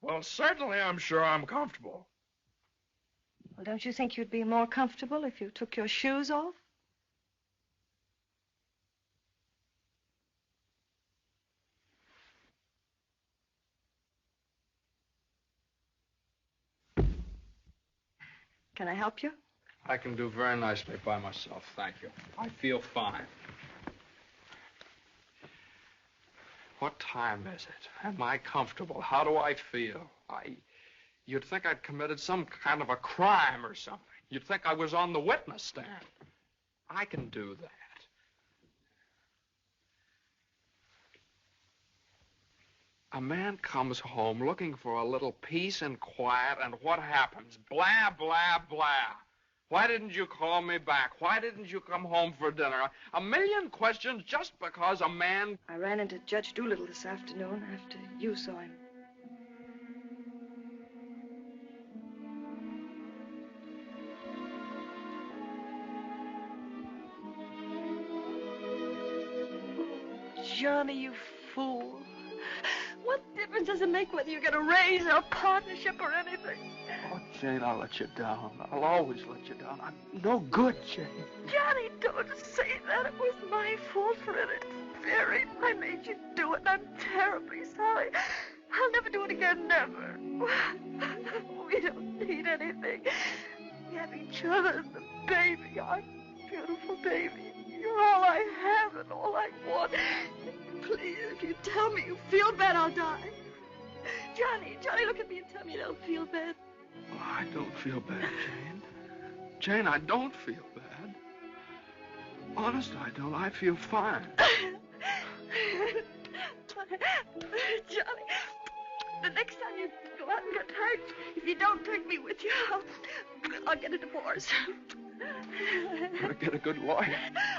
Well, certainly I'm sure I'm comfortable. Well, don't you think you'd be more comfortable if you took your shoes off? Can I help you? I can do very nicely by myself, thank you. I feel fine. What time is it? Am I comfortable? How do I feel? You'd think I'd committed some kind of a crime or something. You'd think I was on the witness stand. I can do that. A man comes home looking for a little peace and quiet, and what happens? Blah, blah, blah. Why didn't you call me back? Why didn't you come home for dinner? A million questions just because a man... I ran into Judge Doolittle this afternoon after you saw him. Johnny, you fool. What difference does it make whether you get a raise or a partnership or anything? Oh, Jane, I'll let you down. I'll always let you down. I'm no good, Jane. Johnny, don't say that. It was my fault for interfering. I made you do it, and I'm terribly sorry. I'll never do it again, never. We don't need anything. We have each other and the baby, our beautiful baby. You're all I have and all I want. Please, if you tell me you feel bad, I'll die. Johnny, look at me and tell me you don't feel bad. Oh, I don't feel bad, Jane. Jane, I don't feel bad. Honest, I don't. I feel fine. Johnny, the next time you go out and get hurt, if you don't take me with you, I'll get a divorce. You better get a good lawyer.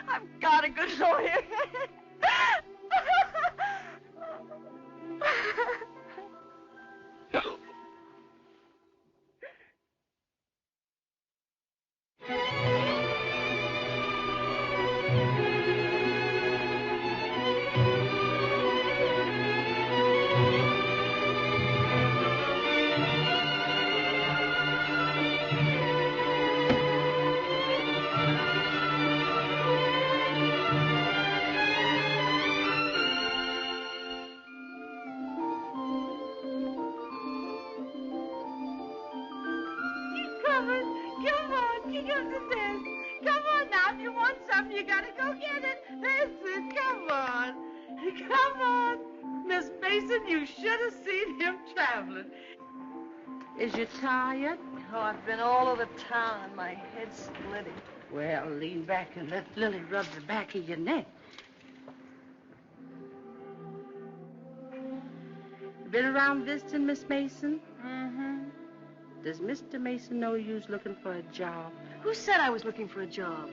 I've got a good lawyer. Is you tired? Oh, I've been all over town and my head's splitting. Well, lean back and let Lily rub the back of your neck. Been around visiting, Miss Mason? Mm-hmm. Does Mr. Mason know you was looking for a job? Who said I was looking for a job?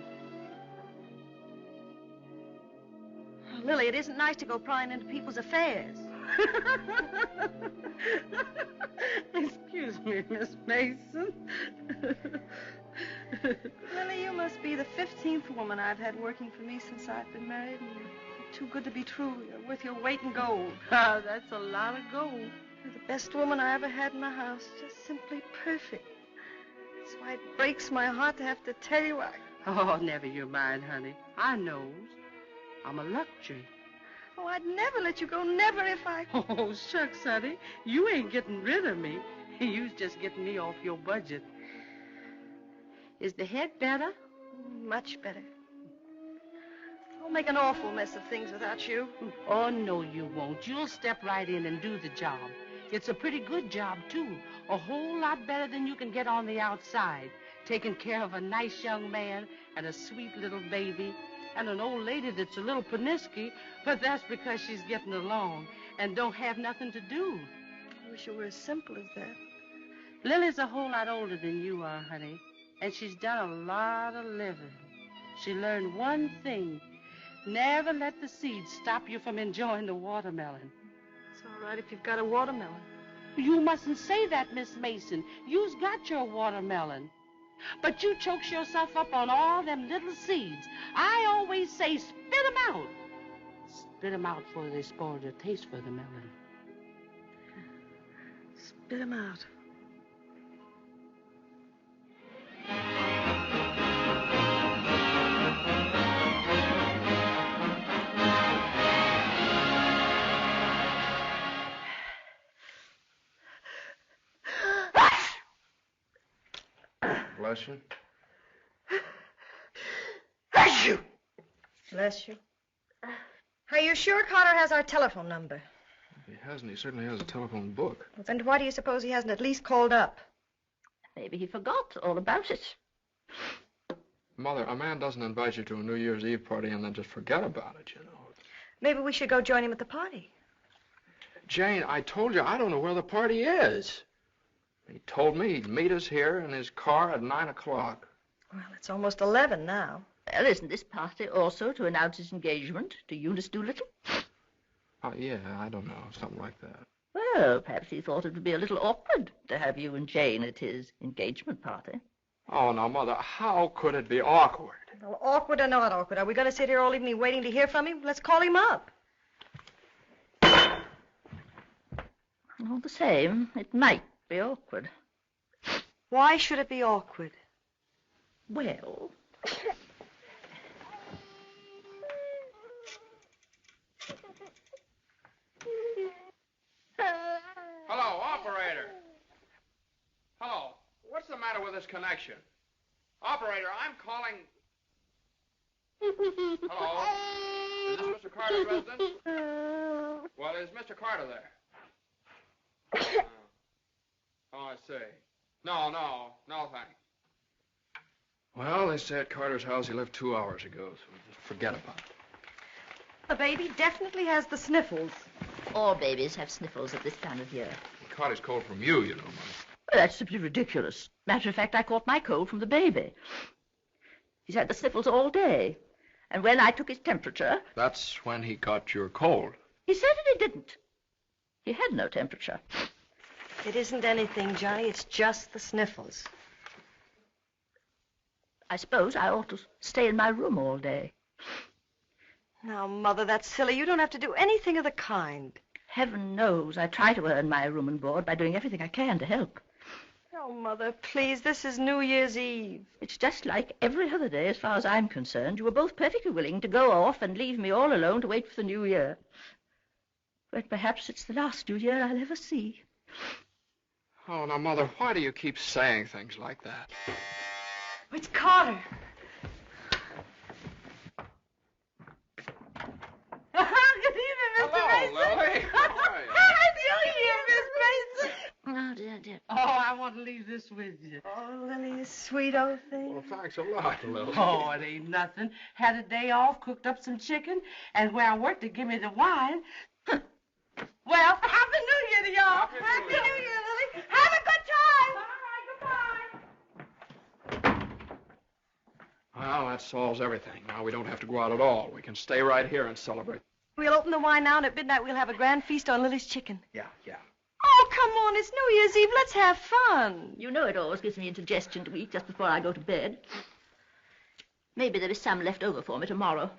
Oh, Lily, it isn't nice to go prying into people's affairs. Excuse me, Miss Mason. Lily, you must be the 15th woman I've had working for me since I've been married, and you're too good to be true. You're worth your weight in gold. Ah, that's a lot of gold. You're the best woman I ever had in the house. Just simply perfect. That's why it breaks my heart to have to tell you Oh, never you mind, honey. I knows. I'm a luxury. Oh, I'd never let you go, never if I... Oh, shucks, honey. You ain't getting rid of me. You's just getting me off your budget. Is the head better? Much better. I'll make an awful mess of things without you. Oh, no, you won't. You'll step right in and do the job. It's a pretty good job, too. A whole lot better than you can get on the outside. Taking care of a nice young man and a sweet little baby and an old lady that's a little pernisky, but that's because she's getting along and don't have nothing to do. I wish it were as simple as that. Lily's a whole lot older than you are, honey, and she's done a lot of living. She learned one thing. Never let the seeds stop you from enjoying the watermelon. It's all right if you've got a watermelon. You mustn't say that, Miss Mason. You's got your watermelon. But you chokes yourself up on all them little seeds. I always say spit 'em out. Spit 'em out before they spoil your taste for the melon. Spit 'em out. Bless you. Bless you. Bless you. Are you sure Carter has our telephone number? If he hasn't, he certainly has a telephone book. Well, then why do you suppose he hasn't at least called up? Maybe he forgot all about it. Mother, a man doesn't invite you to a New Year's Eve party and then just forget about it, you know. Maybe we should go join him at the party. Jane, I told you I don't know where the party is. He told me he'd meet us here in his car at 9 o'clock. Well, it's almost 11 now. Well, isn't this party also to announce his engagement to Eunice Doolittle? Oh, yeah, I don't know, something like that. Well, perhaps he thought it would be a little awkward to have you and Jane at his engagement party. Oh, now, Mother, how could it be awkward? Well, awkward or not awkward, are we going to sit here all evening waiting to hear from him? Let's call him up. All the same, it might be awkward. Why should it be awkward? Well... Hello, operator. Hello. What's the matter with this connection? Operator, I'm calling... Hello? Is this Mr. Carter's residence? Well, is Mr. Carter there? Oh, I see. No, thanks. Well, they say at Carter's house he left 2 hours ago, so just forget about it. The baby definitely has the sniffles. All babies have sniffles at this time of year. He caught his cold from you, you know, Mother. Well, that's simply ridiculous. Matter of fact, I caught my cold from the baby. He's had the sniffles all day. And when I took his temperature... That's when he got your cold. He certainly didn't. He had no temperature. It isn't anything, Johnny. It's just the sniffles. I suppose I ought to stay in my room all day. Now, Mother, that's silly. You don't have to do anything of the kind. Heaven knows I try to earn my room and board by doing everything I can to help. Oh, Mother, please, this is New Year's Eve. It's just like every other day as far as I'm concerned. You were both perfectly willing to go off and leave me all alone to wait for the New Year. But perhaps it's the last New Year I'll ever see. Oh, now, Mother, why do you keep saying things like that? It's Carter. Good evening, Mr. Mason. Lily. Happy New Year, Miss Mason. Oh, dear. Oh, I want to leave this with you. Oh, Lily, you sweet old thing. Well, thanks a lot, Lily. Oh, it ain't nothing. Had a day off, cooked up some chicken, and where I worked to give me the wine. Well, Happy New Year to y'all. Happy New Year, Lily. Have a good time. Well, that solves everything. Now we don't have to go out at all. We can stay right here and celebrate. We'll open the wine now, and at midnight we'll have a grand feast on Lily's chicken. Yeah. Oh, come on. It's New Year's Eve. Let's have fun. You know it always gives me indigestion to eat just before I go to bed. Maybe there is some left over for me tomorrow.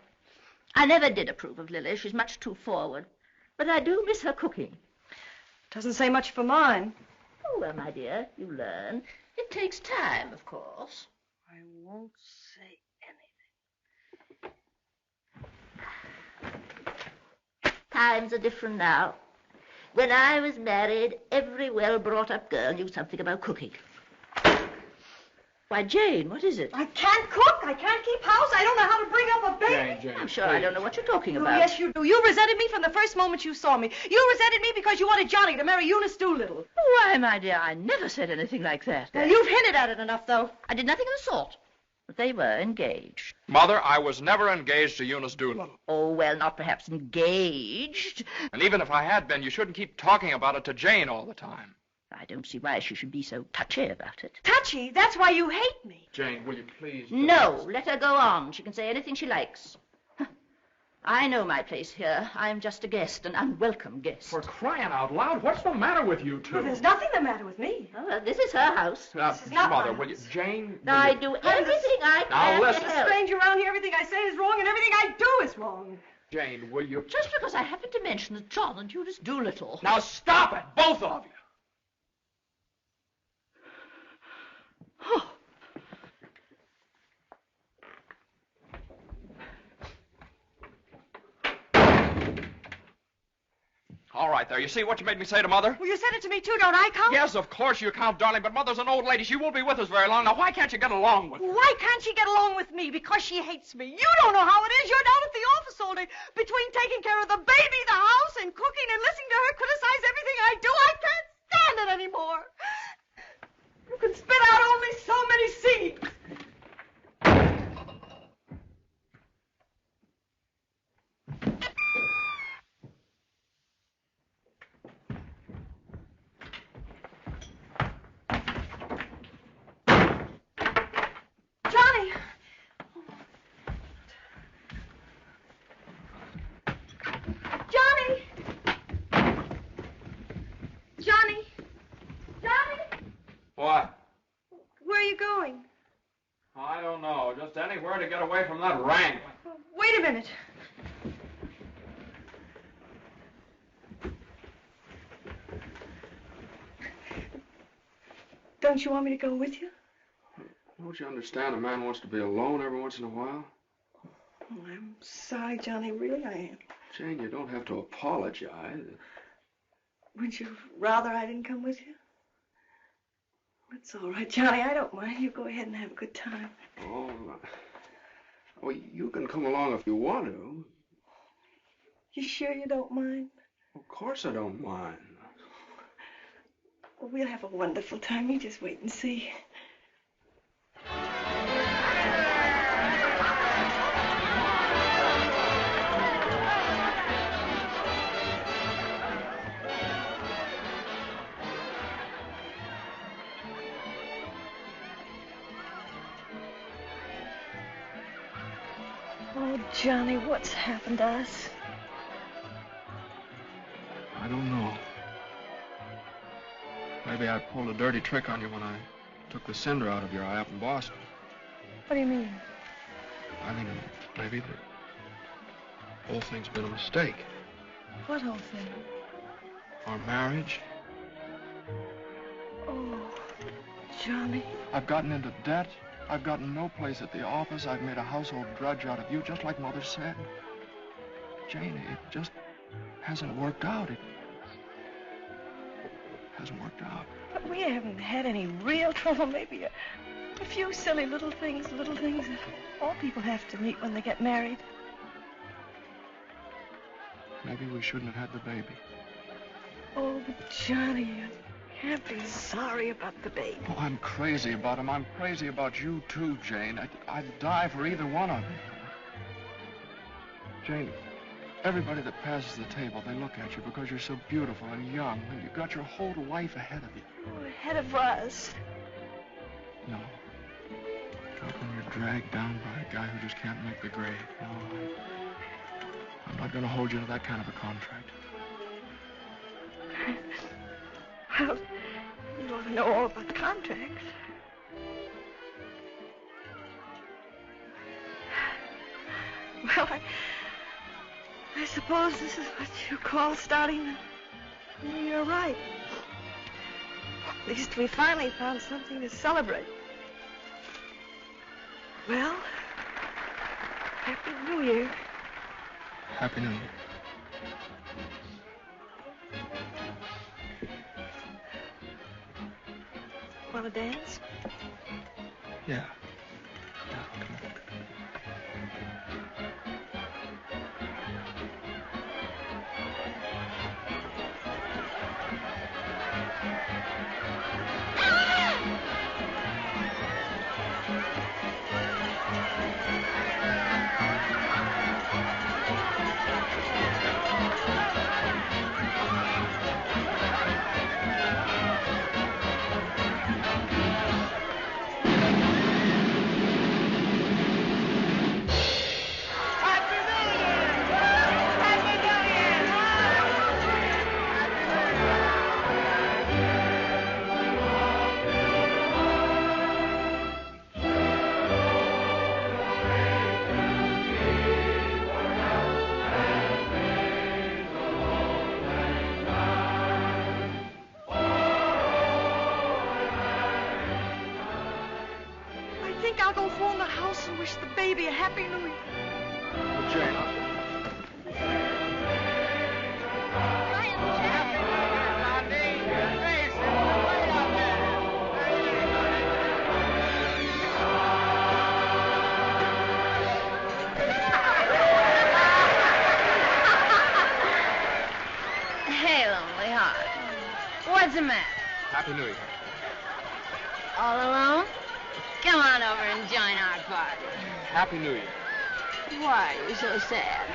I never did approve of Lily. She's much too forward. But I do miss her cooking. Doesn't say much for mine. Oh, well, my dear, you learn. It takes time, of course. I won't say anything. Times are different now. When I was married, every well-brought-up girl knew something about cooking. Why, Jane, what is it? I can't cook. I can't keep house. I don't know how to bring up a baby. Jane, I'm sure I don't know what you're talking about. Oh, yes, you do. You resented me from the first moment you saw me. You resented me because you wanted Johnny to marry Eunice Doolittle. Why, my dear, I never said anything like that. Now, you've hinted at it enough, though. I did nothing of the sort. But they were engaged. Mother, I was never engaged to Eunice Doolittle. Oh, well, not perhaps engaged. And even if I had been, you shouldn't keep talking about it to Jane all the time. I don't see why she should be so touchy about it. Touchy? That's why you hate me. Jane, will you please... No, let her go on. She can say anything she likes. I know my place here. I'm just a guest, an unwelcome guest. For crying out loud, what's the matter with you two? Well, there's nothing the matter with me. Oh, well, this is her house. This is not Mother, my will you... house. Jane... I do everything I can listen. to There's a help. stranger around here. Everything I say is wrong, and everything I do is wrong. Jane, will you... Just because I happened to mention that John and Eunice Doolittle. Now stop it, both of you. Oh. All right, there. You see what you made me say to Mother? Well, you said it to me, too. Don't I count? Yes, of course you count, darling, but Mother's an old lady. She won't be with us very long. Now, why can't you get along with her? Why can't she get along with me? Because she hates me. You don't know how it is. You're down at the office all day. Between taking care of the baby, the house, and cooking and listening to her criticize everything I do, I can't stand it anymore. You can spit out only so many seeds. What? Where are you going? I don't know. Just anywhere to get away from that wrangling. Wait a minute. Don't you want me to go with you? Don't you understand a man wants to be alone every once in a while? Oh, I'm sorry, Johnny. Really, I am. Jane, you don't have to apologize. Would you rather I didn't come with you? It's all right, Johnny. I don't mind. You go ahead and have a good time. Oh, you can come along if you want to. You sure you don't mind? Of course I don't mind. Well, we'll have a wonderful time. You just wait and see. Oh, Johnny, what's happened to us? I don't know. Maybe I pulled a dirty trick on you when I took the cinder out of your eye up in Boston. What do you mean? I mean, maybe the whole thing's been a mistake. What whole thing? Our marriage. Oh, Johnny. I've gotten into debt. I've gotten no place at the office. I've made a household drudge out of you, just like Mother said. Jane, it just hasn't worked out. It hasn't worked out. But we haven't had any real trouble. Maybe a few silly little things that all people have to meet when they get married. Maybe we shouldn't have had the baby. Oh, but Johnny, you can't be sorry about the baby. Oh, I'm crazy about him. I'm crazy about you, too, Jane. I'd die for either one of you. Jane, everybody that passes the table, they look at you because you're so beautiful and young, and you've got your whole life ahead of you. Oh, ahead of us. No. Not when you're dragged down by a guy who just can't make the grade. No, I'm not going to hold you to that kind of a contract. Well, you ought to know all about contracts. Well, I suppose this is what you call starting the new year right. At least we finally found something to celebrate. Well, Happy New Year. Happy New Year. Want to dance? Yeah. Wish the baby a Happy New Year. Jane, Hey, lonely heart. What's the matter? Happy New Year. All alone? Come on over and join our party. Happy New Year. Why are you so sad?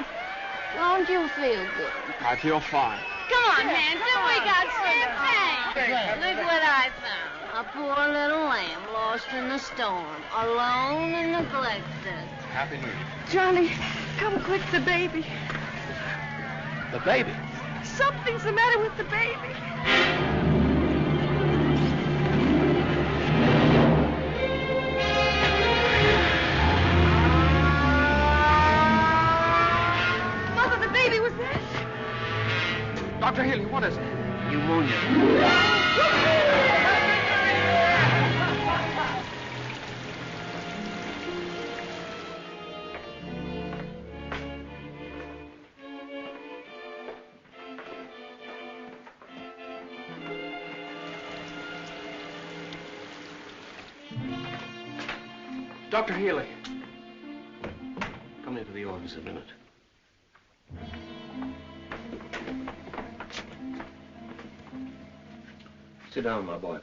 Don't you feel good? I feel fine. Come on, handsome, we got champagne. Look what I found. A poor little lamb lost in the storm, alone and neglected. Happy New Year. Johnny, come quick, the baby. The baby? Something's the matter with the baby. Pneumonia. Dr. Healy. Come into the office a minute. Sit down, my boy.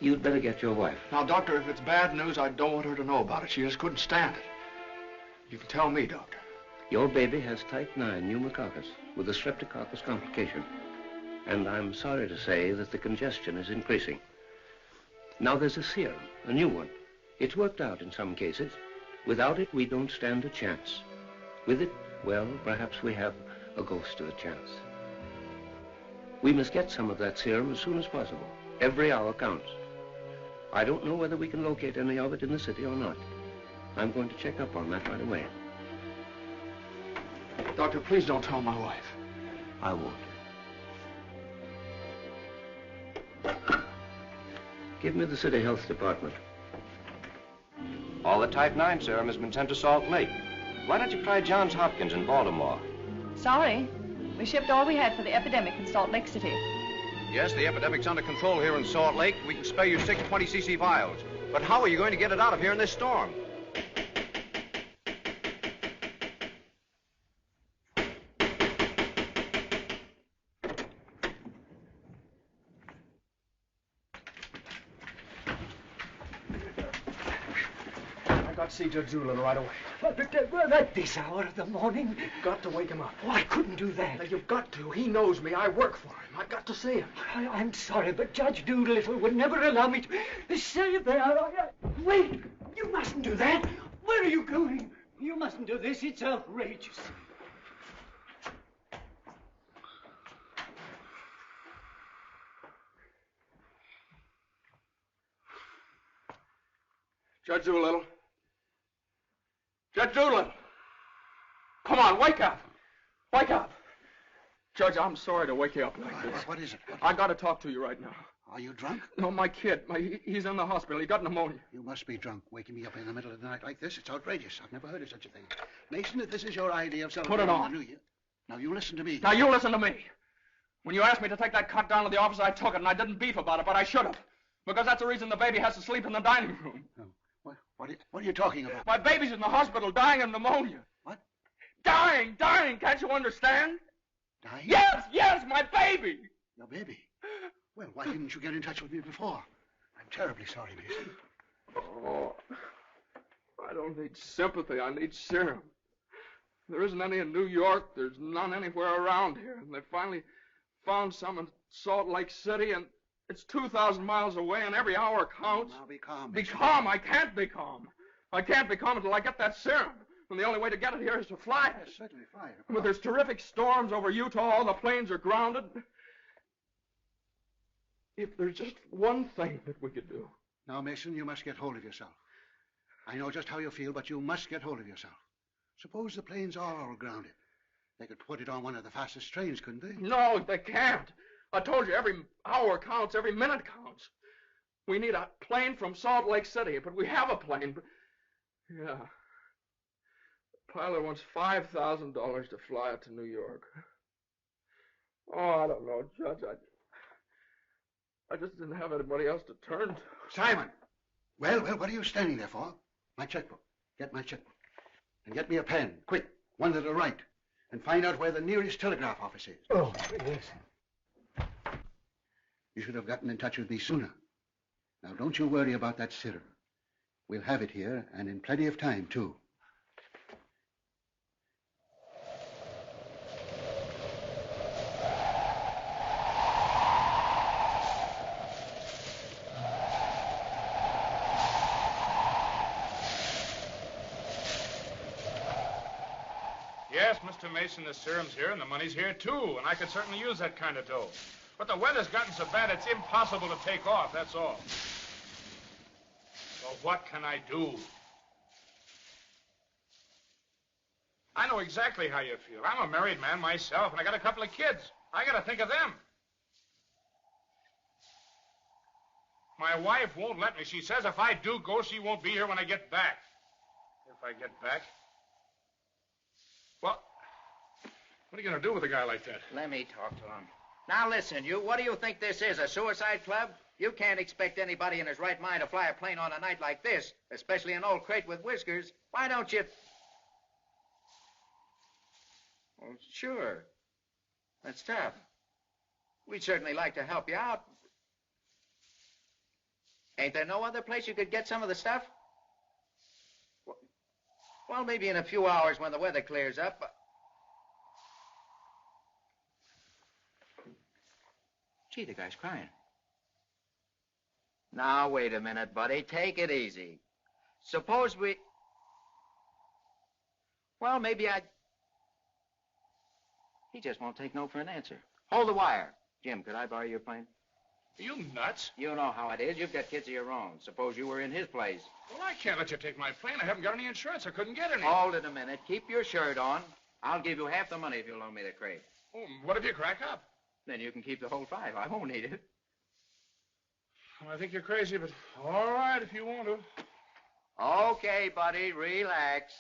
You'd better get your wife. Now, Doctor, if it's bad news, I don't want her to know about it. She just couldn't stand it. You can tell me, Doctor. Your baby has type 9 pneumococcus with a streptococcus complication. And I'm sorry to say that the congestion is increasing. Now there's a serum, a new one. It's worked out in some cases. Without it, we don't stand a chance. With it, well, perhaps we have a ghost of a chance. We must get some of that serum as soon as possible. Every hour counts. I don't know whether we can locate any of it in the city or not. I'm going to check up on that right away. Doctor, please don't tell my wife. I won't. Give me the city health department. All the type 9 serum has been sent to Salt Lake. Why don't you try Johns Hopkins in Baltimore? Sorry. We shipped all we had for the epidemic in Salt Lake City. Yes, the epidemic's under control here in Salt Lake. We can spare you 6 20cc vials. But how are you going to get it out of here in this storm? See Judge Doolittle right away. But at this hour of the morning? You've got to wake him up. Oh, I couldn't do that. Now, you've got to. He knows me. I work for him. I've got to see him. I'm sorry, but Judge Doolittle would never allow me to say there. Wait! You mustn't do that. Where are you going? You mustn't do this. It's outrageous. Judge Doolittle. Judge Doolittle! Come on, wake up! Wake up! Judge, I'm sorry to wake you up like this. What is it? I got to talk to you right now. Are you drunk? No, my kid. He's in the hospital. He got pneumonia. You must be drunk, waking me up in the middle of the night like this. It's outrageous. I've never heard of such a thing. Mason, if this is your idea of celebrating the New Year... Now, you listen to me. Now, you listen to me. When you asked me to take that cut down to the office, I took it, and I didn't beef about it, but I should have. Because that's the reason the baby has to sleep in the dining room. No. What are you talking about? My baby's in the hospital dying of pneumonia. What? Dying! Can't you understand? Dying? Yes, my baby! Your baby? Well, why didn't you get in touch with me before? I'm terribly sorry, Mason. Oh, I don't need sympathy. I need serum. There isn't any in New York. There's none anywhere around here. And they finally found some in Salt Lake City, and it's 2,000 miles away, and every hour counts. Now, be calm. Be calm. I can't be calm. I can't be calm until I get that serum. And the only way to get it here is to fly it. Yes, certainly fly it. But there's terrific storms over Utah. All the planes are grounded. If there's just one thing that we could do. Now, Mason, you must get hold of yourself. I know just how you feel, but you must get hold of yourself. Suppose the planes are all grounded. They could put it on one of the fastest trains, couldn't they? No, they can't. I told you, every hour counts, every minute counts. We need a plane from Salt Lake City, but we have a plane. But... Yeah. The pilot wants $5,000 to fly it to New York. Oh, I don't know, Judge. I just didn't have anybody else to turn to. Simon! Well, what are you standing there for? My checkbook. Get my checkbook. And get me a pen. Quick. One that'll write. And find out where the nearest telegraph office is. Oh, yes. You should have gotten in touch with me sooner. Now, don't you worry about that serum. We'll have it here, and in plenty of time, too. Yes, Mr. Mason, the serum's here and the money's here, too, and I could certainly use that kind of dough. But the weather's gotten so bad it's impossible to take off, that's all. So what can I do? I know exactly how you feel. I'm a married man myself, and I got a couple of kids. I got to think of them. My wife won't let me. She says if I do go, she won't be here when I get back. If I get back? Well, what are you going to do with a guy like that? Let me talk to him. Now listen, you, what do you think this is, a suicide club? You can't expect anybody in his right mind to fly a plane on a night like this, especially an old crate with whiskers. Why don't you... Well, sure. That's tough. We'd certainly like to help you out. Ain't there no other place you could get some of the stuff? Well, maybe in a few hours when the weather clears up. Gee, the guy's crying. Now, wait a minute, buddy. Take it easy. Suppose we... Well, maybe I... He just won't take no for an answer. Hold the wire. Jim, could I borrow your plane? Are you nuts? You know how it is. You've got kids of your own. Suppose you were in his place. Well, I can't let you take my plane. I haven't got any insurance. I couldn't get any. Hold it a minute. Keep your shirt on. I'll give you half the money if you'll loan me the crate. Oh, what if you crack up? Then you can keep the whole 5. I won't need it. Well, I think you're crazy, but all right if you want to. Okay, buddy. Relax.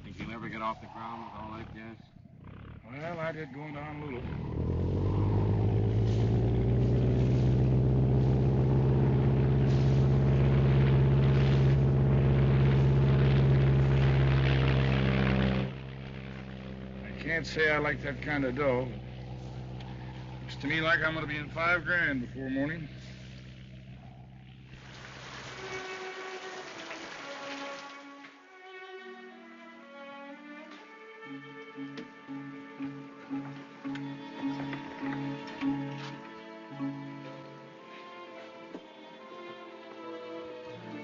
Think you'll ever get off the ground with all that gas? Well, I did going down a little. Can't say I like that kind of dough. Looks to me like I'm going to be in $5 before morning.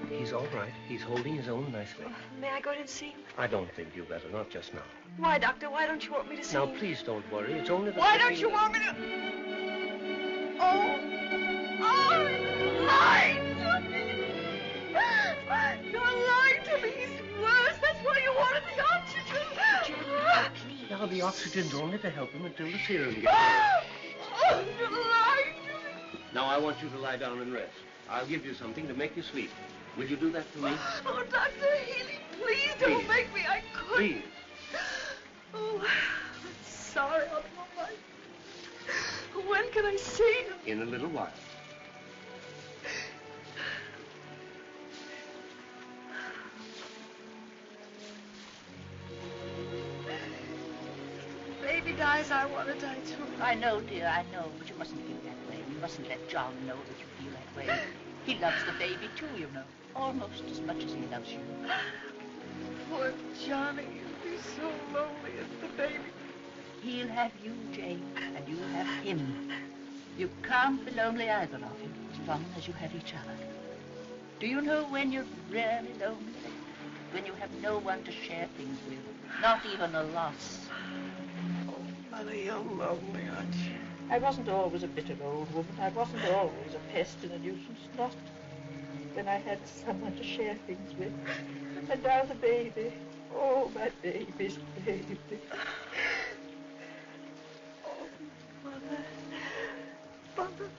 He's all right. He's holding his own nicely. May I go in and see him? I don't think you better, not just now. Why, Doctor? Why don't you want me to see Now, him? please don't worry. It's only the... Why don't you want me to... Oh, lying to me. You're lying to me. He's worse. That's why you wanted the oxygen. Now, the oxygen's only to help him until the serum gets there. Oh, you're lying to me. Now, I want you to lie down and rest. I'll give you something to make you sleep. Will you do that for me? Oh, Dr. Healy, please don't make me. I couldn't. Please. Oh, I'm sorry. I'll be all right. When can I see him? In a little while. Baby dies, I want to die too. I know, dear, I know, but you mustn't feel that way. You mustn't let John know that you feel that way. He loves the baby, too, you know. Almost as much as he loves you. Poor Johnny, he'll be so lonely as the baby. He'll have you, Jane, and you'll have him. You can't be lonely either of you, as long as you have each other. Do you know when you're really lonely? When you have no one to share things with, not even a loss. Oh, Mother, you're lonely, aren't you? I wasn't always a bitter old woman. I wasn't always a pest and a nuisance. Not when I had someone to share things with. And now the baby. Oh, my baby's baby. Oh, Mother. Mother.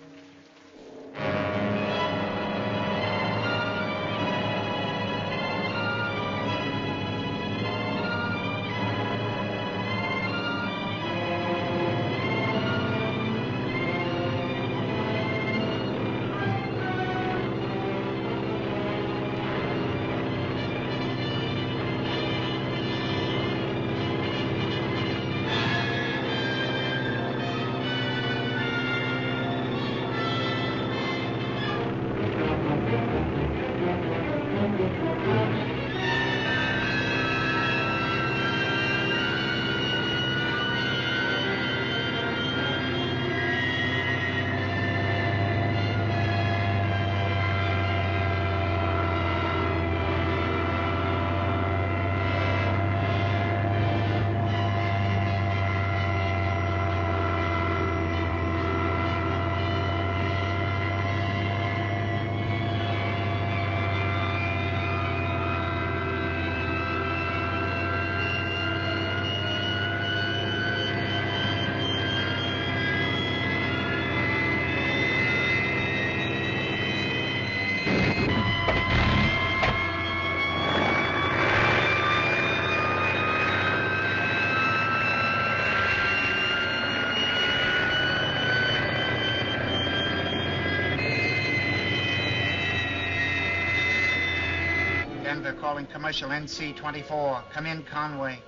Denver calling commercial NC 24. Come in, Conway.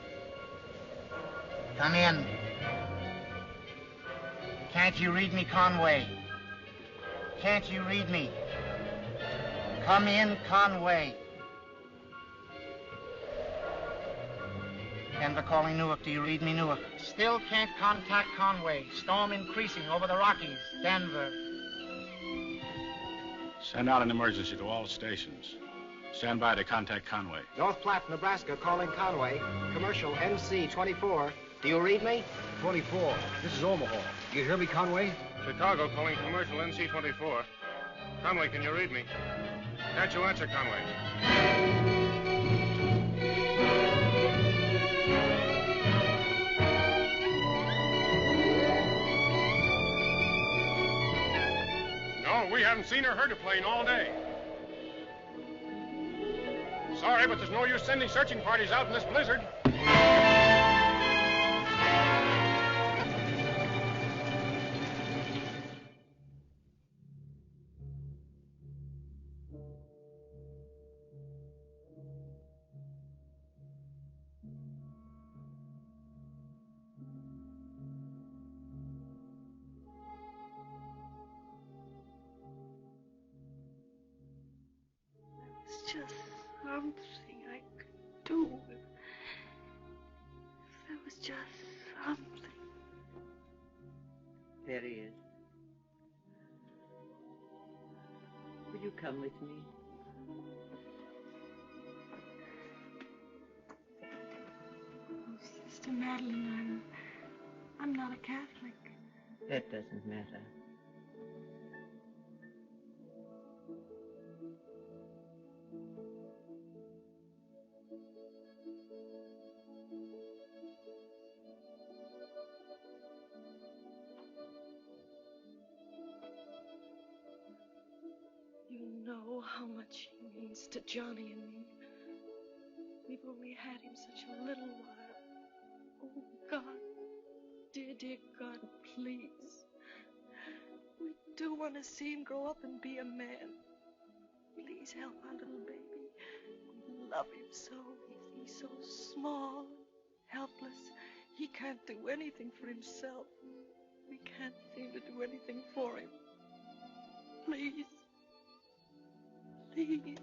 Come in. Can't you read me, Conway? Can't you read me? Come in, Conway. Denver calling Newark. Do you read me, Newark? Still can't contact Conway. Storm increasing over the Rockies. Denver. Send out an emergency to all stations. Stand by to contact Conway. North Platte, Nebraska, calling Conway. Commercial NC 24. Do you read me? 24. This is Omaha. Do you hear me, Conway? Chicago calling commercial NC 24. Conway, can you read me? Can't you answer, Conway? No, we haven't seen or heard a plane all day. Sorry, but there's no use sending searching parties out in this blizzard. It's just something I could do. If there was just something. There he is. Will you come with me? Oh, Sister Madeline, I'm not a Catholic. That doesn't matter. You know how much he means to Johnny and me. We've only had him such a little while. Oh, God, dear, dear God, please. We do want to see him grow up and be a man. Please help our little baby. We love him so. He's so small, helpless. He can't do anything for himself. We can't seem to do anything for him. Please. Please. Please.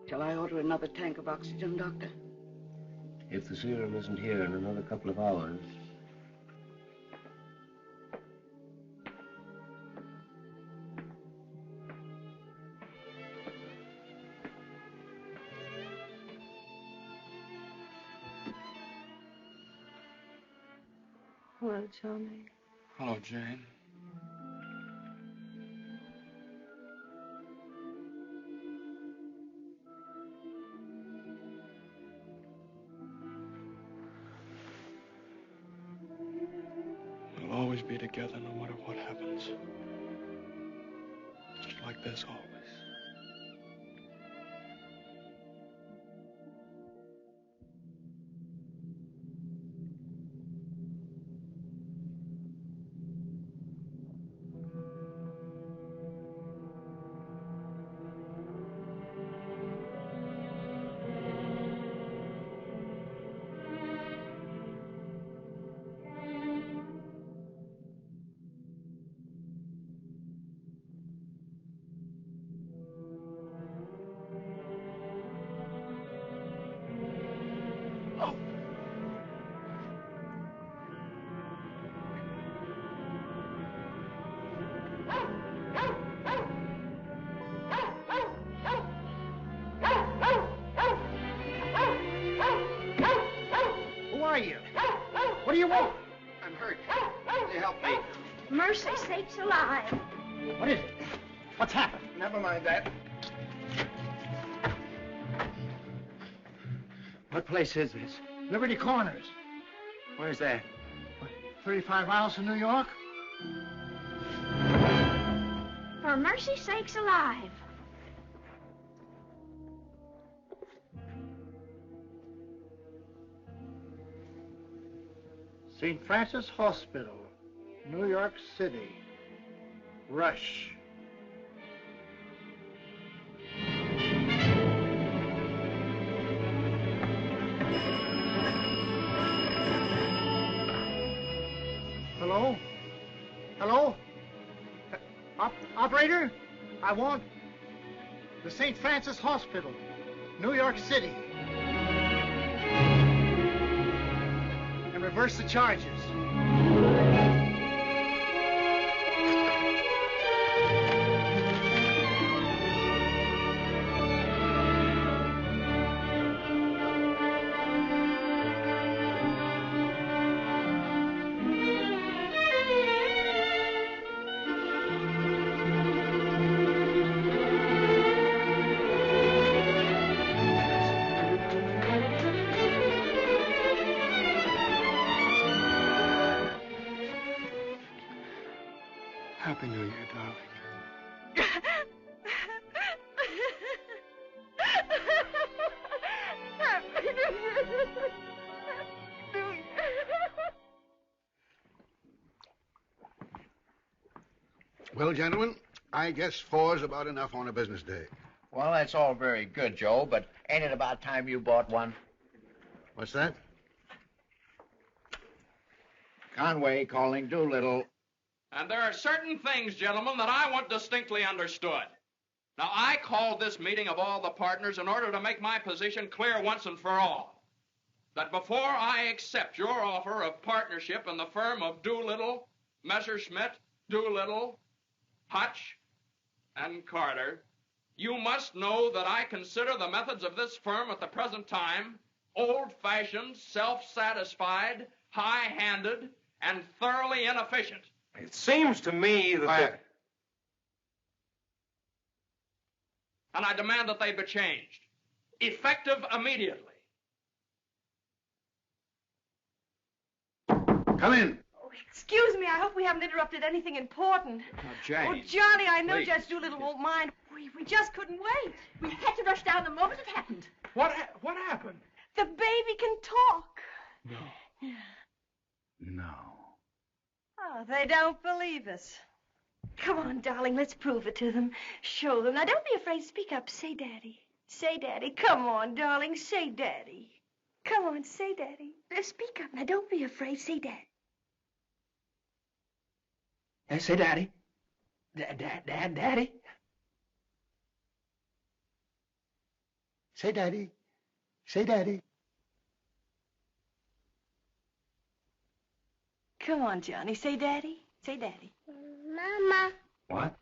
Shall I order another tank of oxygen, Doctor? If the serum isn't here in another couple of hours. Hello, Johnny. Hello, Jane. always be together no matter what happens. Just like this always. What do you want? I'm hurt. Can you help me? Mercy sakes alive. What is it? What's happened? Never mind that. What place is this? Liberty Corners. Where's that? 35 miles from New York? For mercy sakes alive. St. Francis Hospital, New York City. Rush. Hello? Hello? Operator? I want the St. Francis Hospital, New York City. And reverse the charges. Happy New Year, darling. Well, gentlemen, I guess 4's about enough on a business day. Well, that's all very good, Joe, but ain't it about time you bought one? What's that? Conway calling Doolittle. And there are certain things, gentlemen, that I want distinctly understood. Now, I called this meeting of all the partners in order to make my position clear once and for all. That before I accept your offer of partnership in the firm of Doolittle, Messerschmitt, Doolittle, Hutch, and Carter, you must know that I consider the methods of this firm at the present time old-fashioned, self-satisfied, high-handed, and thoroughly inefficient. It seems to me that... And I demand that they be changed, effective immediately. Come in. Oh, excuse me, I hope we haven't interrupted anything important. Jane. Oh, Johnny, I know Please. Judge Doolittle won't mind. We just couldn't wait. We had to rush down the moment it happened. What happened? The baby can talk. No. Oh, they don't believe us. Come on, darling, let's prove it to them. Show them. Now, don't be afraid. Speak up. Say Daddy. Say Daddy. Come on, darling. Say Daddy. Come on, say Daddy. Speak up. Now, don't be afraid. Say Daddy. Say Daddy. Daddy. Say Daddy. Say Daddy. Come on, Johnny. Say Daddy. Say Daddy. Mama. What?